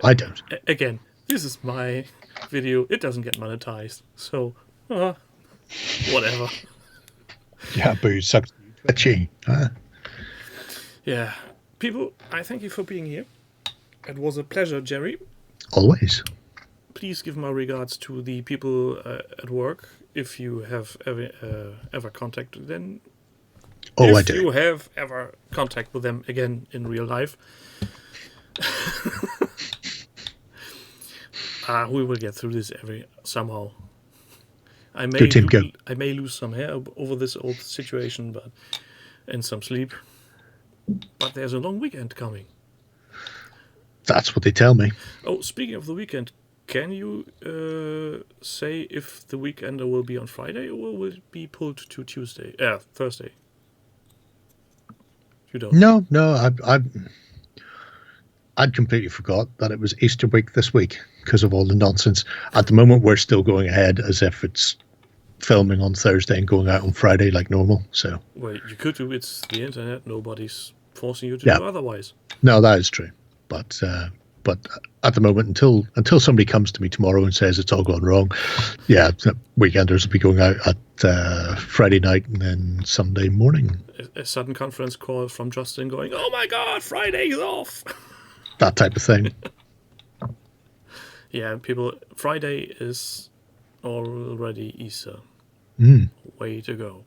Speaker 1: I don't.
Speaker 2: Again, this is my video. It doesn't get monetized. So, whatever.
Speaker 1: Yeah, booze sucks. Twitchy.
Speaker 2: Yeah. People, I thank you for being here. It was a pleasure, Gerry.
Speaker 1: Always.
Speaker 2: please give my regards to the people at work if you have ever contacted them.
Speaker 1: Oh, I
Speaker 2: if
Speaker 1: do.
Speaker 2: you have ever contact with them again in real life. We will get through this somehow. I may lose some hair over this old situation, and some sleep. But there's a long weekend coming.
Speaker 1: That's what they tell me.
Speaker 2: Oh, speaking of the weekend, can you say if the weekender will be on Friday or will it be pulled to Thursday? You don't.
Speaker 1: No. I'd completely forgot that it was Easter week this week because of all the nonsense. At the moment, we're still going ahead as if it's filming on Thursday and going out on Friday like normal. So,
Speaker 2: well, you could do. It's the internet. Nobody's forcing you to do otherwise.
Speaker 1: No, that is true. But at the moment, until somebody comes to me tomorrow and says it's all gone wrong, weekenders will be going out at Friday night and then Sunday morning.
Speaker 2: A sudden conference call from Justin going, "Oh my God, Friday is off."
Speaker 1: That type of thing.
Speaker 2: Yeah, Friday is already Easter. Way to go.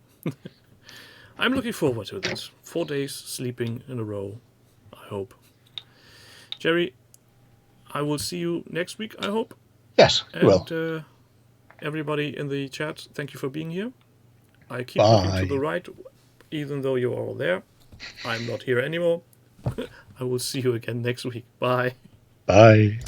Speaker 2: I'm looking forward to this. 4 days sleeping in a row, I hope. Gerry, I will see you next week, I hope.
Speaker 1: Yes, you will.
Speaker 2: And everybody in the chat, thank you for being here. I keep looking to the right, even though you're all there. I'm not here anymore. I will see you again next week. Bye.
Speaker 1: Bye.